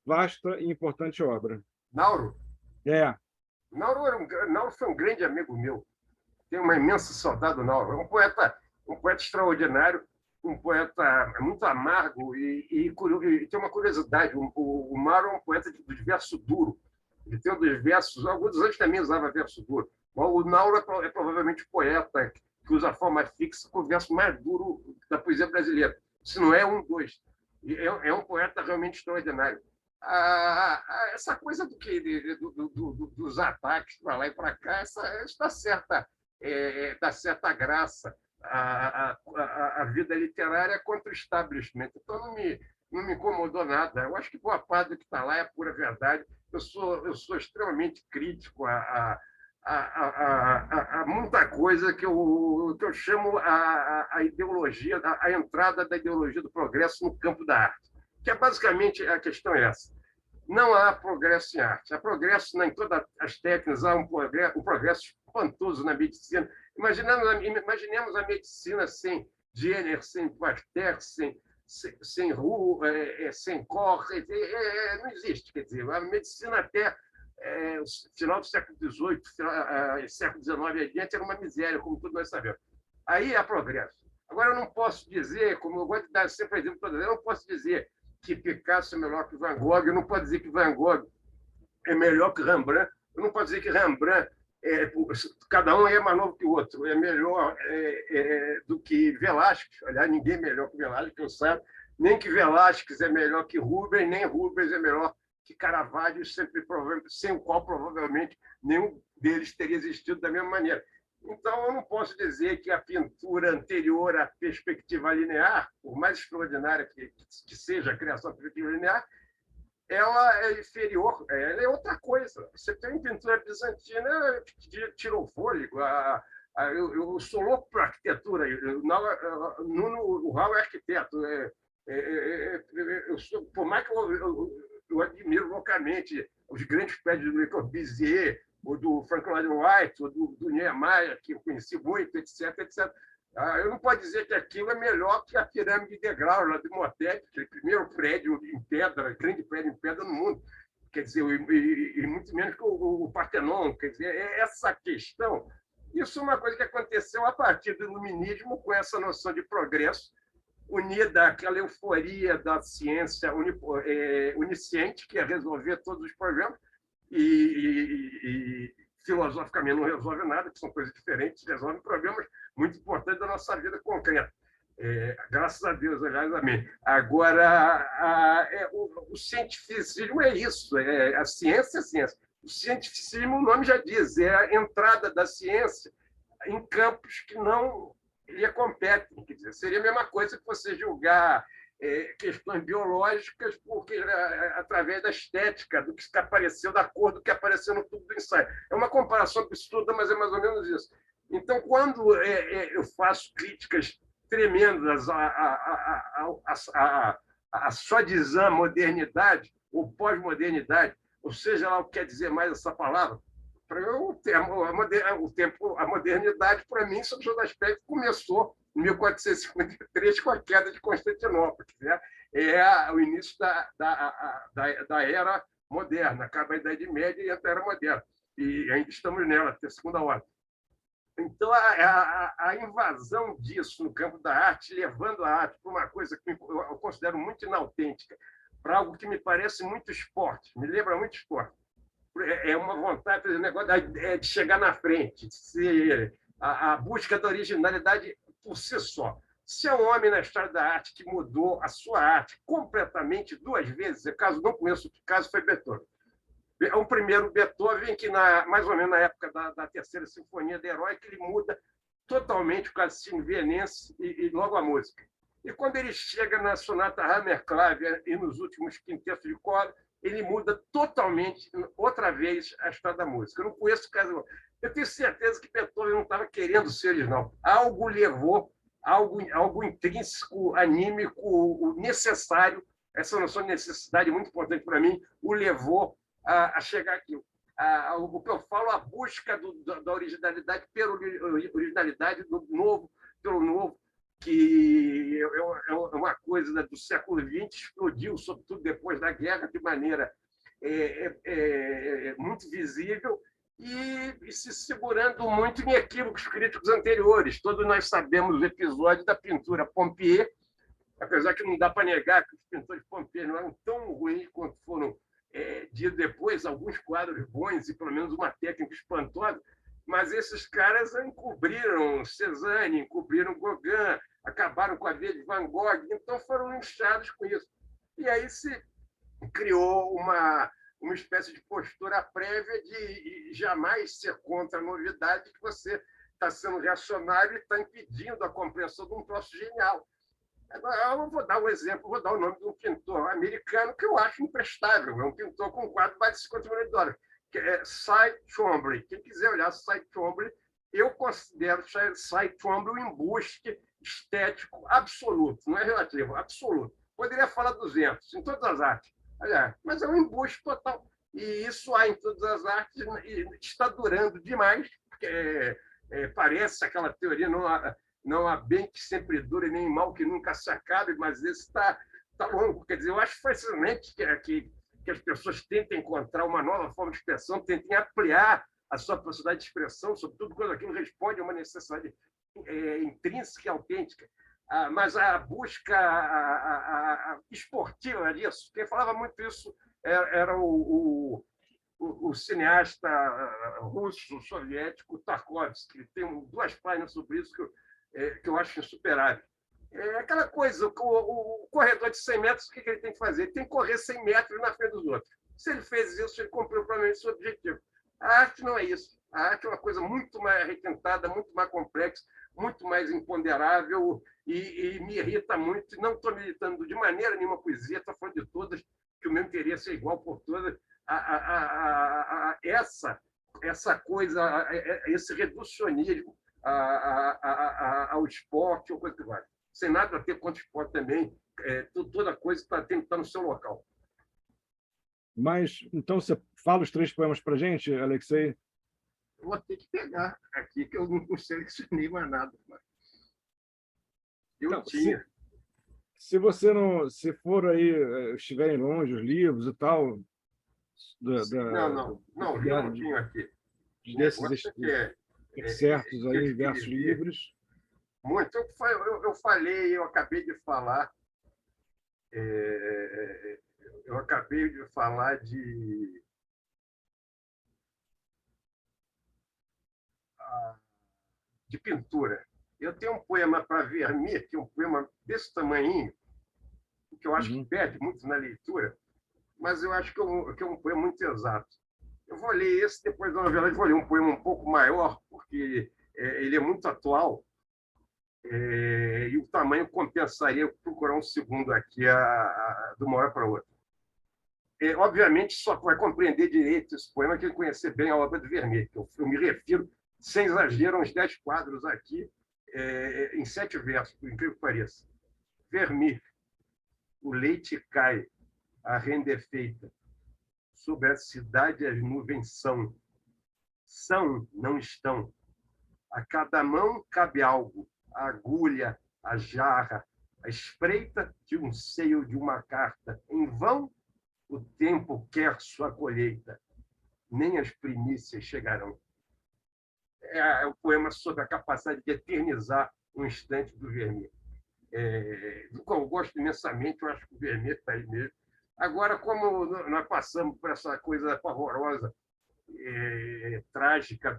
vasta e importante obra. Nauro? É. Nauro foi um grande amigo meu. Tenho uma imensa saudade do Nauro. É um poeta extraordinário, um poeta muito amargo e tem uma curiosidade. O Mauro é um poeta do verso duro. Ele tem um dos versos, alguns anos também usava verso duro. O Nauro é provavelmente o poeta que usa a forma fixa com o verso mais duro da poesia brasileira. Se não é um, dois. É um poeta realmente extraordinário. Essa coisa dos ataques para lá e para cá, isso dá certa graça a vida literária contra o establishment. Então, não me incomodou nada. Eu acho que boa parte do que está lá é pura verdade. Eu sou extremamente crítico a muita coisa que eu chamo a ideologia, a entrada da ideologia do progresso no campo da arte, que é basicamente a questão é essa. Não há progresso em arte. Há progresso em todas as técnicas, há um progresso espantoso na medicina. Imaginemos a medicina sem Jenner, sem Pasteur, sem Roux, sem Koch. Não existe. Quer dizer, a medicina até o final do século XVIII, século XIX adiante, era uma miséria, como todos nós sabemos. Aí há progresso. Agora, eu não posso dizer, como eu gosto de dar sempre exemplo, eu não posso dizer que Picasso é melhor que Van Gogh, eu não posso dizer que Van Gogh é melhor que Rembrandt, eu não posso dizer que Rembrandt, cada um é mais novo que o outro, é melhor do que Velázquez, aliás, ninguém é melhor que Velázquez, que eu saiba, nem que Velázquez é melhor que Rubens, nem Rubens é melhor que Caravaggio, sem o qual provavelmente nenhum deles teria existido da mesma maneira. Então, eu não posso dizer que a pintura anterior à perspectiva linear, por mais extraordinária que seja a criação da perspectiva linear, ela é inferior, ela é outra coisa. Você tem pintura bizantina que tira o fôlego. Eu sou louco por arquitetura. O Raul é arquiteto. Por mais que eu admiro loucamente os grandes prédios do Le Corbusier, ou do Frank Lloyd Wright, ou do Niemeyer, que eu conheci muito, etc. Eu não posso dizer que aquilo é melhor que a pirâmide de degrau lá de Imhotep, que é o primeiro prédio em pedra, grande prédio em pedra no mundo. Quer dizer, e muito menos que o Partenon. Quer dizer, essa questão, isso é uma coisa que aconteceu a partir do iluminismo, com essa noção de progresso, unida àquela euforia da ciência onisciente, que é resolver todos os problemas, e filosoficamente não resolve nada, que são coisas diferentes, resolve problemas muito importantes da nossa vida concreta. Graças a Deus, aliás, amém. Agora, o cientificismo é isso, a ciência é a ciência. O cientificismo, o nome já diz, é a entrada da ciência em campos que não lhe competem. Quer dizer, seria a mesma coisa que você julgar questões biológicas porque através da estética, do que apareceu, da cor do que apareceu no tubo do ensaio. É uma comparação absurda, mas é mais ou menos isso. Então, quando eu faço críticas tremendas a soi-disant modernidade ou pós-modernidade, ou seja lá o que quer dizer mais essa palavra, para eu, a modernidade, para mim, sob todo aspecto, começou em 1453 com a queda de Constantinopla, né? É o início da era moderna, acaba a Idade Média e entra a Era Moderna. E ainda estamos nela, até a segunda ordem. Então, a invasão disso no campo da arte, levando a arte para uma coisa que eu considero muito inautêntica, para algo que me parece muito esporte, me lembra muito esporte. É uma vontade, o negócio de chegar na frente, de ser a busca da originalidade por si só. Se é um homem na história da arte que mudou a sua arte completamente 2 vezes, caso não conheço o caso, foi Beethoven. O primeiro Beethoven, que mais ou menos na época da terceira sinfonia do Herói, que ele muda totalmente o classicismo vienense e logo a música. E quando ele chega na sonata Hammerklavier e nos últimos quintetos de corda, ele muda totalmente, outra vez, a história da música. Eu não conheço o caso. Eu tenho certeza que Beethoven não estava querendo ser original. Algo levou algo intrínseco, anímico, necessário. Essa noção de necessidade, muito importante para mim, o levou a chegar aqui. O que eu falo, a busca da originalidade pela originalidade, do novo pelo novo, que é uma coisa do século XX, explodiu, sobretudo depois da guerra, de maneira muito visível, e se segurando muito em equívocos críticos anteriores. Todos nós sabemos o episódio da pintura Pompier, apesar que não dá para negar que os pintores Pompier não eram tão ruins quanto foram dias depois, alguns quadros bons e pelo menos uma técnica espantosa, mas esses caras encobriram Cézanne, encobriram Gauguin, acabaram com a vida de Van Gogh, então foram linchados com isso. E aí se criou uma espécie de postura prévia de jamais ser contra a novidade, que você está sendo reacionário e está impedindo a compreensão de um troço genial. Eu vou dar um exemplo, vou dar o nome de um pintor americano que eu acho imprestável. É um pintor com um quadro mais de 50 milhões de dólares, que é Cy Twombly. Quem quiser olhar Cy Twombly, eu considero Cy Twombly um embuste estético absoluto, não é relativo, absoluto. Poderia falar 200 em todas as artes, mas é um embuste total. E isso há em todas as artes e está durando demais, porque parece aquela teoria, não há bem que sempre dure, nem mal que nunca se acabe, mas esse está longo. Quer dizer, eu acho fascinante que as pessoas tentem encontrar uma nova forma de expressão, tentem ampliar a sua possibilidade de expressão, sobretudo quando aquilo responde a uma necessidade intrínseca e autêntica. Mas a busca esportiva disso, quem falava muito isso era o cineasta russo, soviético, Tarkovsky, que tem 2 páginas sobre isso que eu acho insuperável. É aquela coisa, o corredor de 100 metros, o que ele tem que fazer? Ele tem que correr 100 metros na frente dos outros. Se ele fez isso, ele cumpriu provavelmente seu objetivo. A arte não é isso. A arte é uma coisa muito mais requintada, muito mais complexa, muito mais imponderável e me irrita muito. Não estou militando de maneira nenhuma poesia, estou falando de todas, que o meu interesse é igual por todas. Essa coisa, esse reducionismo ao esporte ou coisa que vale. Sem nada a ter contra o esporte também, toda coisa tem que estar no seu local. Mas, então, você fala os 3 poemas para a gente, Alexei? Eu vou ter que pegar aqui, que eu não selecionei mais nada. Eu então, tinha. Se você não, se for aí, estiverem longe os livros e tal... Não, eu não tinha aqui. Desses excertos aí, versos livres. Muito. Eu falei, eu acabei de falar de pintura. Eu tenho um poema para Vermeer, que é um poema desse tamanhinho, que eu acho que perde muito na leitura, mas eu acho que é um poema muito exato. Eu vou ler esse, depois, na verdade, vou ler um poema um pouco maior, porque ele é muito atual, e o tamanho compensaria procurar um segundo aqui de uma hora para outra. Obviamente, só vai compreender direito esse poema quem conhecer bem a obra de Vermeer, que eu me refiro, sem exagero, a uns 10 quadros aqui, em 7 versos, por incrível que pareça. Vermeer, o leite cai, a renda é feita. Sobre a cidade as nuvens são, não estão. A cada mão cabe algo, a agulha, a jarra, a espreita de um seio de uma carta. Em vão o tempo quer sua colheita, nem as primícias chegarão. É um poema sobre a capacidade de eternizar um instante do Vermeer. Do qual eu gosto imensamente, eu acho que o Vermeer está aí mesmo. Agora, como nós passamos por essa coisa pavorosa, trágica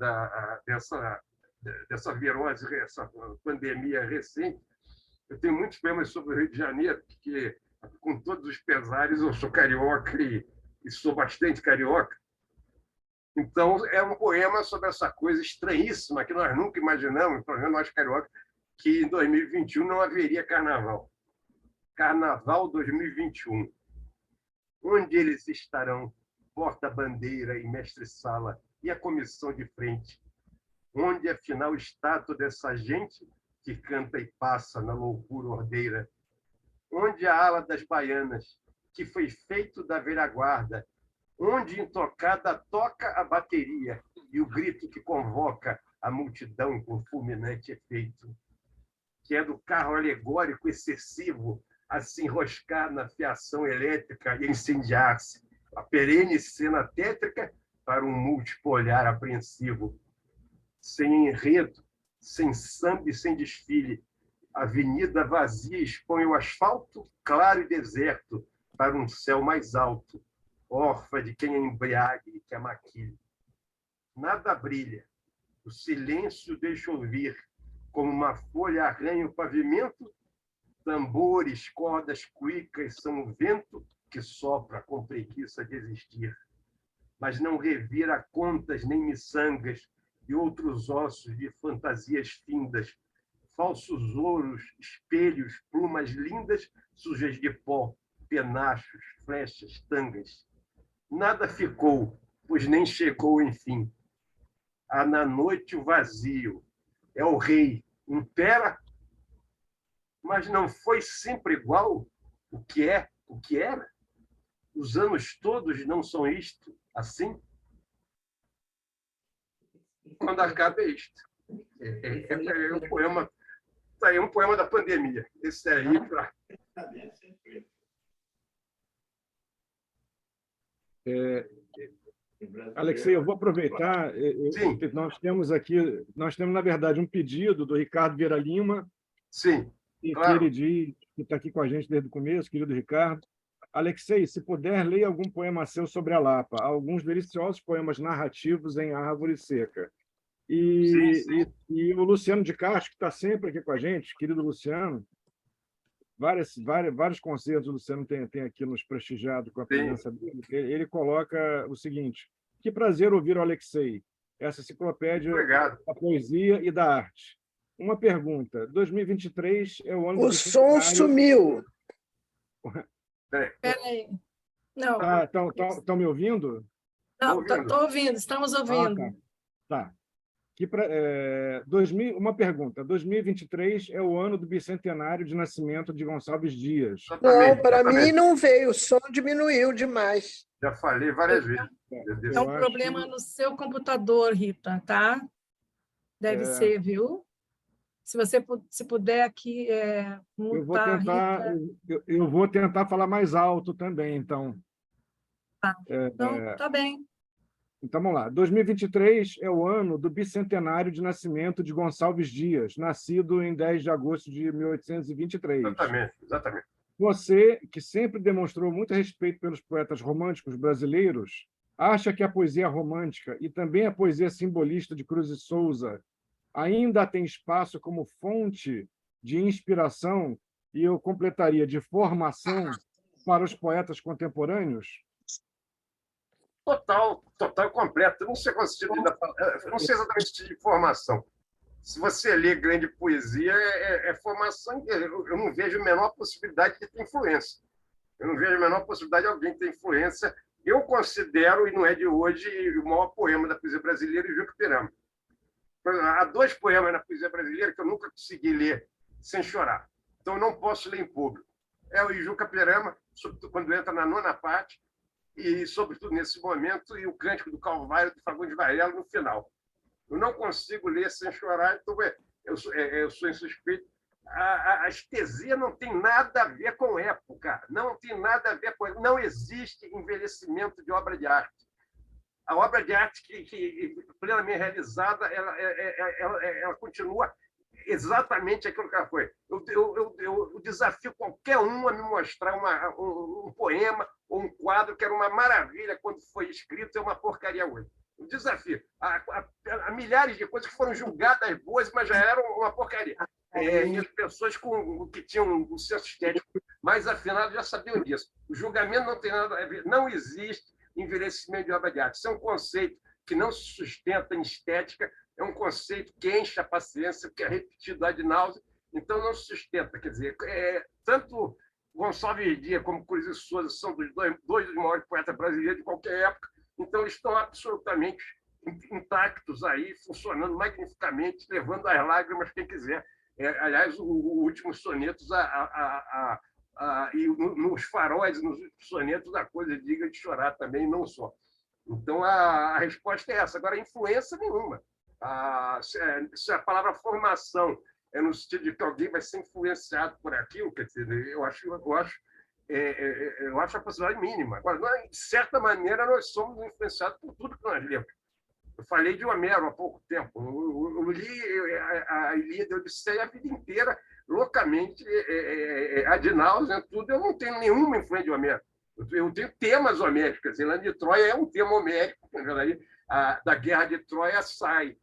dessa virose, essa pandemia recente, eu tenho muitos poemas sobre o Rio de Janeiro, porque, com todos os pesares, eu sou carioca e sou bastante carioca. Então, é um poema sobre essa coisa estranhíssima que nós nunca imaginamos, pelo menos nós cariocas, que em 2021 não haveria carnaval. Carnaval 2021. Onde eles estarão? Porta-bandeira e mestre-sala e a comissão de frente. Onde, afinal, está toda essa gente que canta e passa na loucura ordeira. Onde a ala das baianas, que foi feito da velha guarda, onde intocada toca a bateria e o grito que convoca a multidão com fulminante efeito, que é do carro alegórico excessivo a se enroscar na fiação elétrica e incendiar-se, a perene cena tétrica para um múltiplo olhar apreensivo. Sem enredo, sem samba e sem desfile, a avenida vazia expõe o asfalto claro e deserto para um céu mais alto, órfã de quem a embriague e que a maquile. Nada brilha, o silêncio deixa ouvir, como uma folha arranha o pavimento, tambores, cordas cuicas são o vento que sopra com preguiça de existir. Mas não revira contas nem miçangas e outros ossos de fantasias findas, falsos ouros, espelhos, plumas lindas, sujas de pó, penachos, flechas, tangas. Nada ficou, pois nem chegou, enfim. Há na noite o vazio. É o rei, impera, mas não foi sempre igual o que é, o que era. Os anos todos não são isto, assim. Quando acaba é isto. É um poema, tá aí um poema da pandemia. Esse aí para Alexei, eu vou aproveitar. Sim. Nós temos, na verdade, um pedido do Ricardo Vieira Lima, Sim, e claro. que ele diz que está aqui com a gente desde o começo, querido Ricardo. Alexei, se puder, leia algum poema seu sobre a Lapa. Há alguns deliciosos poemas narrativos em Árvore Seca. Sim. E o Luciano de Castro, que está sempre aqui com a gente, querido Luciano, vários concertos o Luciano tem aqui nos prestigiado com a presença dele. Ele coloca o seguinte: que prazer ouvir o Alexei, essa enciclopédia da poesia e da arte. Uma pergunta: 2023 é o ano do O som sumiu. Peraí. Não. Estão me ouvindo? Não, estou ouvindo, estamos ouvindo. Tá. Uma pergunta: 2023 é o ano do bicentenário de nascimento de Gonçalves Dias. Não, para mim não veio, o som diminuiu demais. Já falei várias vezes. É um problema no seu computador, Rita, tá? Deve ser, viu? Se puder aqui mutar, eu vou tentar falar mais alto também, então. Então, tá bem. Então, vamos lá. 2023 é o ano do bicentenário de nascimento de Gonçalves Dias, nascido em 10 de agosto de 1823. Exatamente. Você, que sempre demonstrou muito respeito pelos poetas românticos brasileiros, acha que a poesia romântica e também a poesia simbolista de Cruz e Souza ainda tem espaço como fonte de inspiração, e eu completaria, de formação para os poetas contemporâneos? Total, completo. Eu não sei exatamente de formação. Se você lê grande poesia, é formação. Eu não vejo a menor possibilidade de ter influência. Eu não vejo a menor possibilidade de alguém ter influência. Eu considero, e não é de hoje, o maior poema da poesia brasileira, Juca Pirama. Há 2 poemas na poesia brasileira que eu nunca consegui ler sem chorar. Então, eu não posso ler em público. É o Juca Pirama, sobretudo quando entra na 9ª parte, e, sobretudo, nesse momento, e o Cântico do Calvário, do Fagundes Varela, no final. Eu não consigo ler sem chorar, então eu sou insuspeito. A estesia não tem nada a ver com época, não tem nada a ver com... Não existe envelhecimento de obra de arte. A obra de arte que plenamente realizada, ela continua exatamente aquilo que ela foi. Eu desafio qualquer um a me mostrar um poema ou um quadro que era uma maravilha quando foi escrito, é uma porcaria hoje. O desafio. Há milhares de coisas que foram julgadas boas, mas já eram uma porcaria. E as pessoas que tinham um senso estético mais afinado já sabiam disso. O julgamento não tem nada a ver. Não existe envelhecimento de obra de arte. Isso é um conceito que não se sustenta em estética, é um conceito que enche a paciência, que é repetido ad nauseam, então não se sustenta. Quer dizer, tanto Gonçalves Dias como Cruz e Souza são dois dos maiores poetas brasileiros de qualquer época, então eles estão absolutamente intactos aí, funcionando magnificamente, levando às lágrimas quem quiser. Aliás, os últimos sonetos, e nos faróis, nos últimos sonetos, a coisa diga de chorar também, não só. Então, a resposta é essa. Agora, influência nenhuma. Se a palavra formação é no sentido de que alguém vai ser influenciado por aquilo, quer dizer, eu acho a possibilidade mínima. Agora, de certa maneira, nós somos influenciados por tudo que nós lemos. Eu falei de Homero há pouco tempo. Eu li a Ilíada e a Odisseia a vida inteira, loucamente, ad nauseam, tudo. Eu não tenho nenhuma influência de Homero. Eu tenho temas homéricos. Quer dizer, Helena de Troia é um tema homérico. Na verdade, da Guerra de Troia sai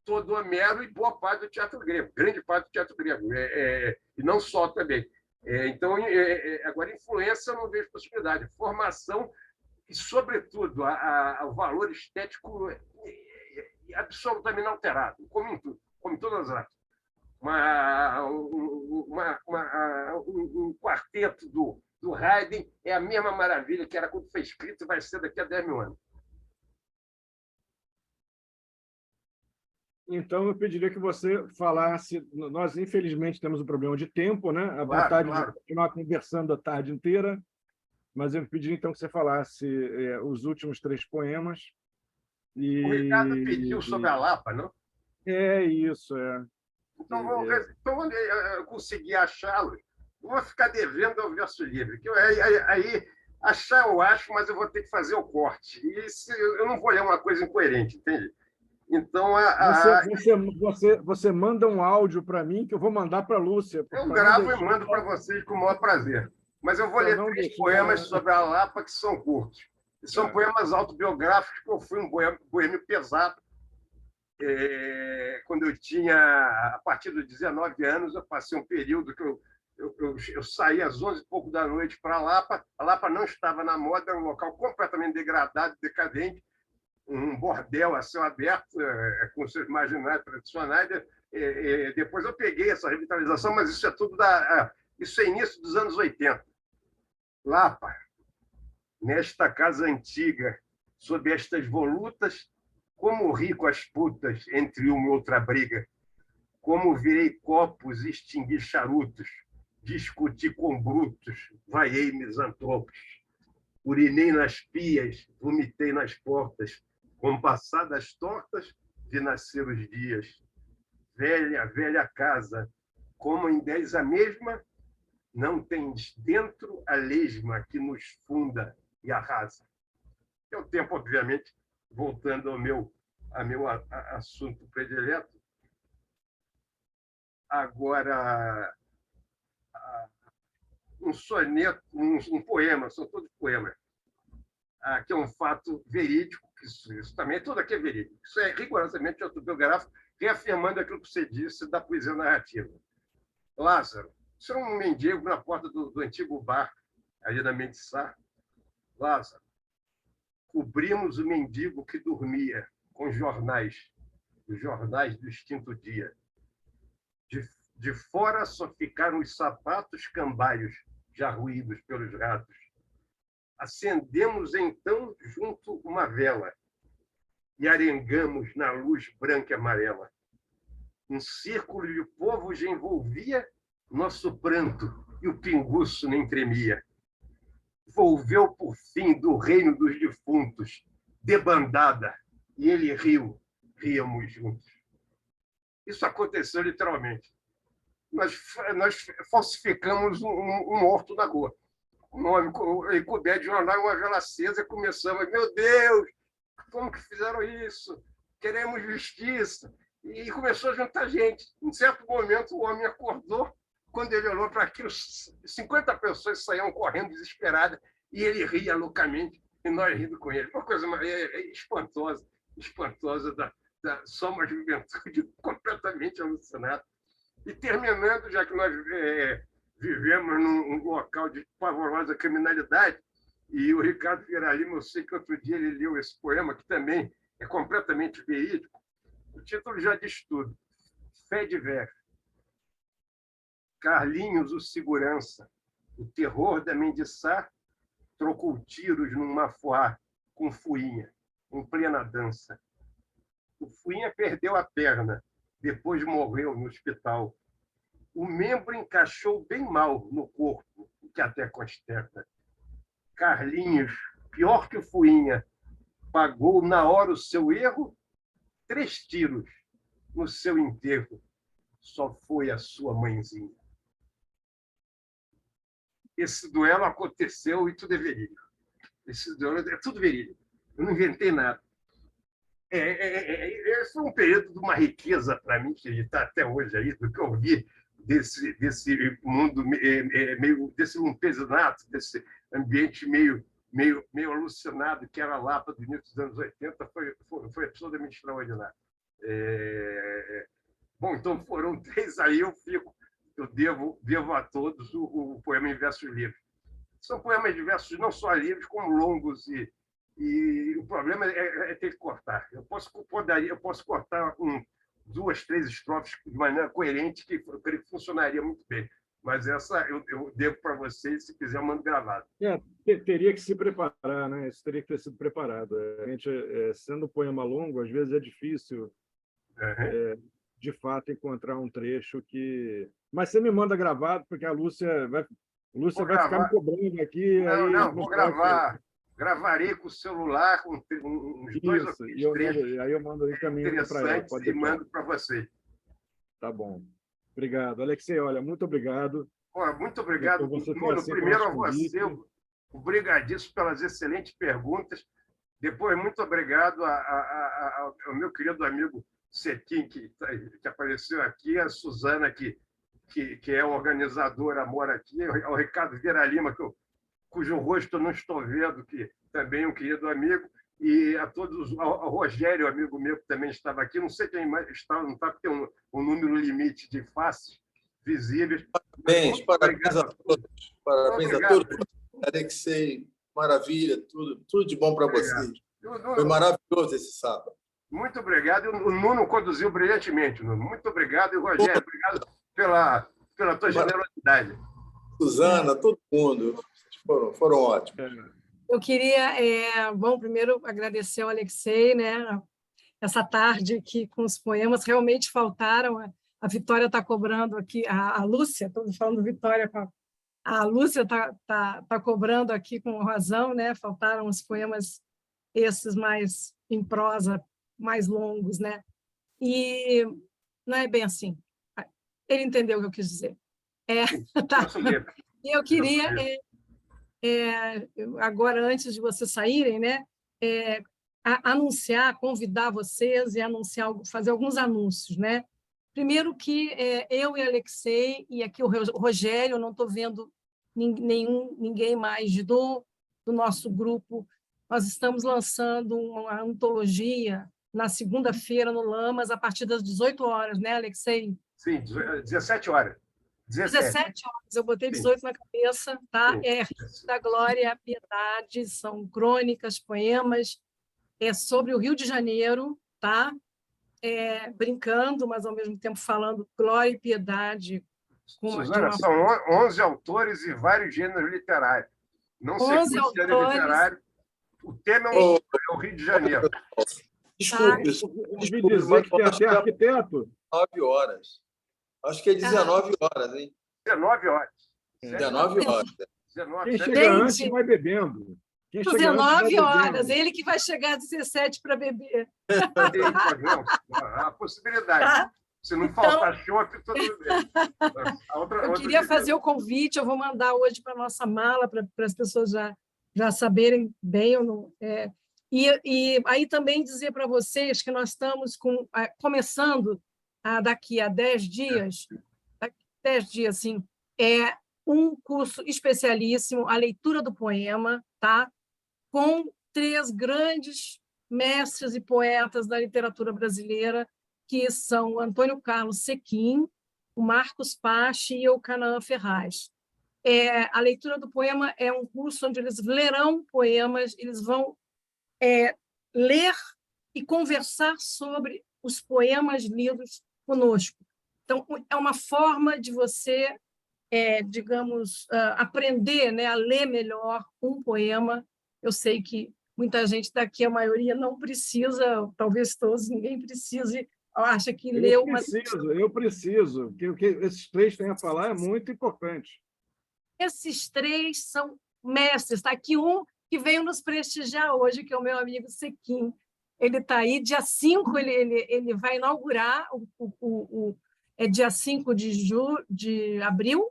todo Homero e boa parte do teatro grego, grande parte do teatro grego, e não só também. Então, agora, influência, eu não vejo possibilidade. Formação e, sobretudo, o valor estético absolutamente inalterado, como em tudo, como em todas as artes. Um quarteto do Haydn é a mesma maravilha que era quando foi escrito e vai ser daqui a 10 mil anos. Então, eu pediria que você falasse. Nós, infelizmente, temos um problema de tempo, né? A Claro, vontade claro. de continuar conversando a tarde inteira, mas eu pediria, então, que você falasse os últimos 3 poemas. O Ricardo pediu sobre a Lapa, não? É isso, é. Então, vamos ver. Então, eu consegui achá-lo. Vou ficar devendo ao verso livre. Que aí, achar eu acho, mas eu vou ter que fazer o corte. E eu não vou ler uma coisa incoerente, entende? Então, Você manda um áudio para mim que eu vou mandar para a Lúcia. eu gravo e mando para vocês com o maior prazer. Mas eu vou ler 3 poemas sobre a Lapa que são curtos. E são poemas autobiográficos, que eu fui um boêmio pesado. Quando eu tinha, a partir dos 19 anos, eu passei um período que eu saí às 11 e pouco da noite para a Lapa. A Lapa não estava na moda, era um local completamente degradado, decadente, um bordel a céu aberto, com seus marginais tradicionais. Depois eu peguei essa revitalização, mas isso é tudo isso é início dos anos 80. Lapa, nesta casa antiga, sob estas volutas, como ri com as putas entre uma e outra briga, como virei copos e extingui charutos, discuti com brutos, vaiei misantropos, urinei nas pias, vomitei nas portas, com passadas tortas, vi nascer os dias. Velha, velha casa, como em 10 a mesma, não tens dentro a lesma que nos funda e arrasa. É o tempo, obviamente, voltando ao meu assunto predileto. Agora, um soneto, um poema, são todos poemas, que é um fato verídico, isso também, tudo aqui é verídico, isso é rigorosamente autobiográfico, reafirmando aquilo que você disse da poesia narrativa. Lázaro, você é um mendigo na porta do antigo bar, ali na Mendissá. Lázaro, cobrimos o mendigo que dormia com jornais, os jornais do extinto dia. De fora só ficaram os sapatos cambaios, já ruídos pelos ratos. Acendemos, então, junto uma vela e arengamos na luz branca e amarela. Um círculo de povos envolvia nosso pranto e o pinguço nem tremia. Volveu, por fim, do reino dos defuntos, debandada, e ele riu, ríamos juntos. Isso aconteceu literalmente. Nós falsificamos um morto na rua. Um homem coberto de jornal, uma vela acesa, e começamos, meu Deus, como que fizeram isso? Queremos justiça. E começou a juntar gente. Em certo momento, o homem acordou. Quando ele olhou para aquilo, 50 pessoas saíam correndo desesperadas e ele ria loucamente e nós rindo com ele. Uma coisa espantosa, espantosa, só uma juventude completamente alucinada. E terminando, já que nós vivemos num local de pavorosa criminalidade, e o Ricardo Vieira Lima, eu sei que outro dia ele leu esse poema, que também é completamente verídico. O título já diz tudo. Fé de Ver. Carlinhos, o segurança, o terror da Mendissá, trocou tiros num mafuá com Fuinha, em plena dança. O Fuinha perdeu a perna, depois morreu no hospital. O membro encaixou bem mal no corpo, que até consterna. Carlinhos, pior que o Fuinha, pagou na hora o seu erro, 3 tiros no seu enterro. Só foi a sua mãezinha. Esse duelo aconteceu e tudo é verídico. Esse duelo é tudo verídico. Eu não inventei nada. Foi um período de uma riqueza para mim, que está até hoje aí, do que eu vi desse mundo meio, desse lumpesinato, desse ambiente meio alucinado que era a Lapa do início dos anos 80, foi absolutamente extraordinário. Bom, então foram 3 aí, eu devo a todos o poema em versos livres. São poemas de versos não só livres, como longos, e o problema é ter que cortar. Eu posso cortar 2, 3 estrofes de maneira coerente, que eu creio que funcionaria muito bem. Mas essa eu devo para vocês, se quiser, eu mando gravado. Teria que se preparar, né? Isso teria que ter sido preparado. Sendo um poema longo, às vezes é difícil, de fato, encontrar um trecho que... Mas você me manda gravado, porque a Lúcia vai ficar me cobrando aqui. Não, vou gravar. Gravarei com o celular, com uns 2 ou 3 trechos. Aí eu mando o caminho para ela. E mando para você. Tá bom. Obrigado. Alexei, olha, muito obrigado. Muito obrigado. Primeiro a você, obrigadíssimo pelas excelentes perguntas. Depois, muito obrigado ao meu querido amigo Cetim, que apareceu aqui, a Suzana, que é organizadora, mora aqui, ao Ricardo Vieira Lima, cujo rosto eu não estou vendo, que também é um querido amigo, e a todos, ao Rogério, amigo meu, que também estava aqui, não sei quem mais está, não está, porque tem um número limite de faces visíveis. Parabéns a todos. Parabéns a todos. Alexei, maravilha, tudo de bom para vocês. Foi maravilhoso esse sábado. Muito obrigado. O Nuno conduziu brilhantemente, Nuno. Muito obrigado. E, Rogério, obrigado pela tua generosidade. Suzana, todo mundo. Foram ótimos. Eu queria, primeiro agradecer ao Alexei, né? Essa tarde aqui com os poemas realmente faltaram. A Vitória está cobrando aqui, a Lúcia, estamos falando Vitória, a Lúcia está cobrando aqui com razão, né? Faltaram os poemas esses mais em prosa, mais longos, né? E não é bem assim. Ele entendeu o que eu quis dizer. Tá. E eu queria, agora, antes de vocês saírem, né? Convidar vocês e fazer alguns anúncios, né? Primeiro que eu e Alexei, e aqui o Rogério, eu não estou vendo ninguém mais do nosso grupo, nós estamos lançando uma antologia na segunda-feira no Lamas, a partir das 18 horas, né, Alexei? Sim, 17 horas. 17 horas, eu botei 18 na cabeça, tá? Sim. Da Glória, a Piedade, são crônicas, poemas, sobre o Rio de Janeiro, tá? Brincando, mas ao mesmo tempo falando glória e piedade. Suzana, são 11 autores e vários gêneros literários. Não sei 11 autores. Gênero literário. O tema é o Rio de Janeiro. Desculpe, dizer que tem até arquiteto. 19 horas. Acho que é 19 horas, hein? 19 horas. 19 horas. Quem chega antes vai bebendo. 19 horas, ele que vai chegar às 17 para beber. A possibilidade. Se não faltar chope, tudo bem. Eu queria fazer o convite, eu vou mandar hoje para a nossa mala, para as pessoas já saberem bem ou não. E aí também dizer para vocês que nós estamos começando daqui a 10 dias, sim, um curso especialíssimo, a leitura do poema, tá? Com 3 grandes mestres e poetas da literatura brasileira, que são Antônio Carlos Sequim, o Marcos Pache e o Canaã Ferraz. A leitura do poema é um curso onde eles lerão poemas, eles vão ler e conversar sobre os poemas lidos conosco. Então, é uma forma de você, digamos, aprender, né, a ler melhor um poema. Eu sei que muita gente daqui, a maioria, não precisa, talvez todos, ninguém precise acha que leu, mas Eu preciso. O que esses 3 têm a falar é muito importante. esses 3 são mestres. Está aqui um que veio nos prestigiar hoje, que é o meu amigo Sequim. Ele está aí, dia 5, ele vai inaugurar, dia 5 de abril,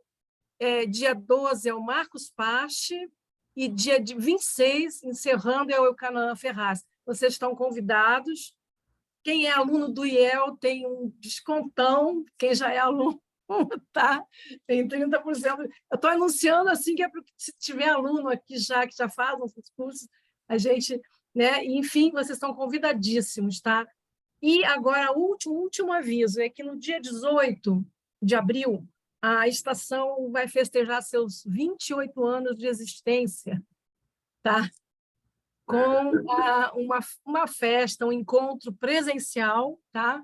dia 12 é o Marcos Pache, e dia 26, encerrando, é o Eucanaã Ferraz. Vocês estão convidados. Quem é aluno do IEL tem um descontão, quem já é aluno, tá? Tem 30%. Eu estou anunciando assim, que é para se tiver aluno aqui já, que já faz os cursos, a gente, né? Enfim, vocês estão convidadíssimos, tá? E agora, o último aviso é que no dia 18 de abril, a estação vai festejar seus 28 anos de existência, tá? Com uma festa, um encontro presencial, tá?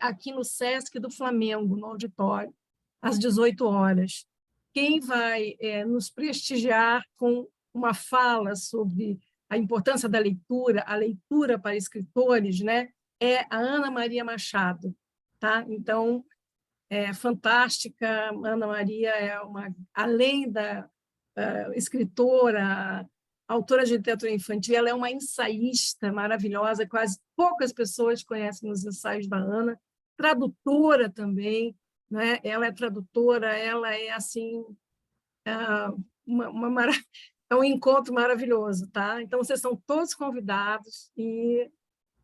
Aqui no Sesc do Flamengo, no auditório, às 18 horas. Quem vai nos prestigiar com uma fala sobre a importância da leitura, a leitura para escritores, né? É a Ana Maria Machado, tá? Então, é fantástica. Ana Maria é além da escritora, autora de literatura infantil, ela é uma ensaísta maravilhosa, quase poucas pessoas conhecem os ensaios da Ana, tradutora também, né? Ela é tradutora, ela é assim é um encontro maravilhoso, tá? Então vocês são todos convidados e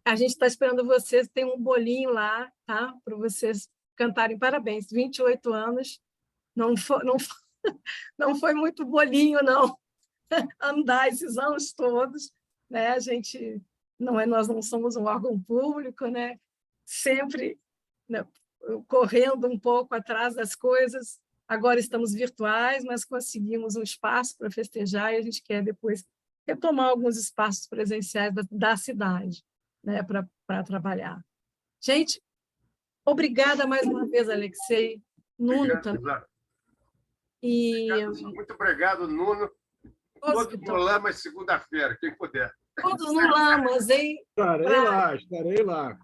a gente está esperando vocês, tem um bolinho lá, tá? Para vocês cantarem parabéns. 28 anos, não foi muito bolinho, não, andar esses anos todos, né? A gente nós não somos um órgão público, né? Sempre, né, correndo um pouco atrás das coisas. Agora estamos virtuais, mas conseguimos um espaço para festejar e a gente quer depois retomar alguns espaços presenciais da cidade, né, para trabalhar. Gente, obrigada mais uma vez, Alexei, Nuno também. Muito obrigado, Nuno. Todos no Lamas, segunda-feira, quem puder. Todos no Lamas, hein? Estarei lá.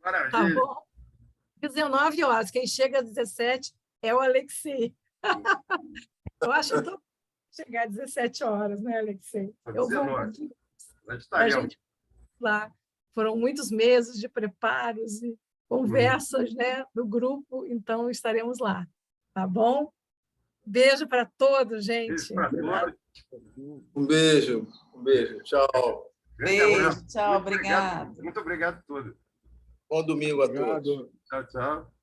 Maravilha. Tá bom? 19 horas. Quem chega às 17 é o Alexei. Eu acho que eu estou chegar às 17 horas, né, Alexei? Eu vou. A gente lá. Foram muitos meses de preparos e conversas, né, do grupo, então estaremos lá. Tá bom? Beijo para todos, gente. Beijo para todos. Um beijo. Tchau. Beijo, tchau, obrigado. Muito obrigado a todos. Bom domingo a todos. Tchau, tchau.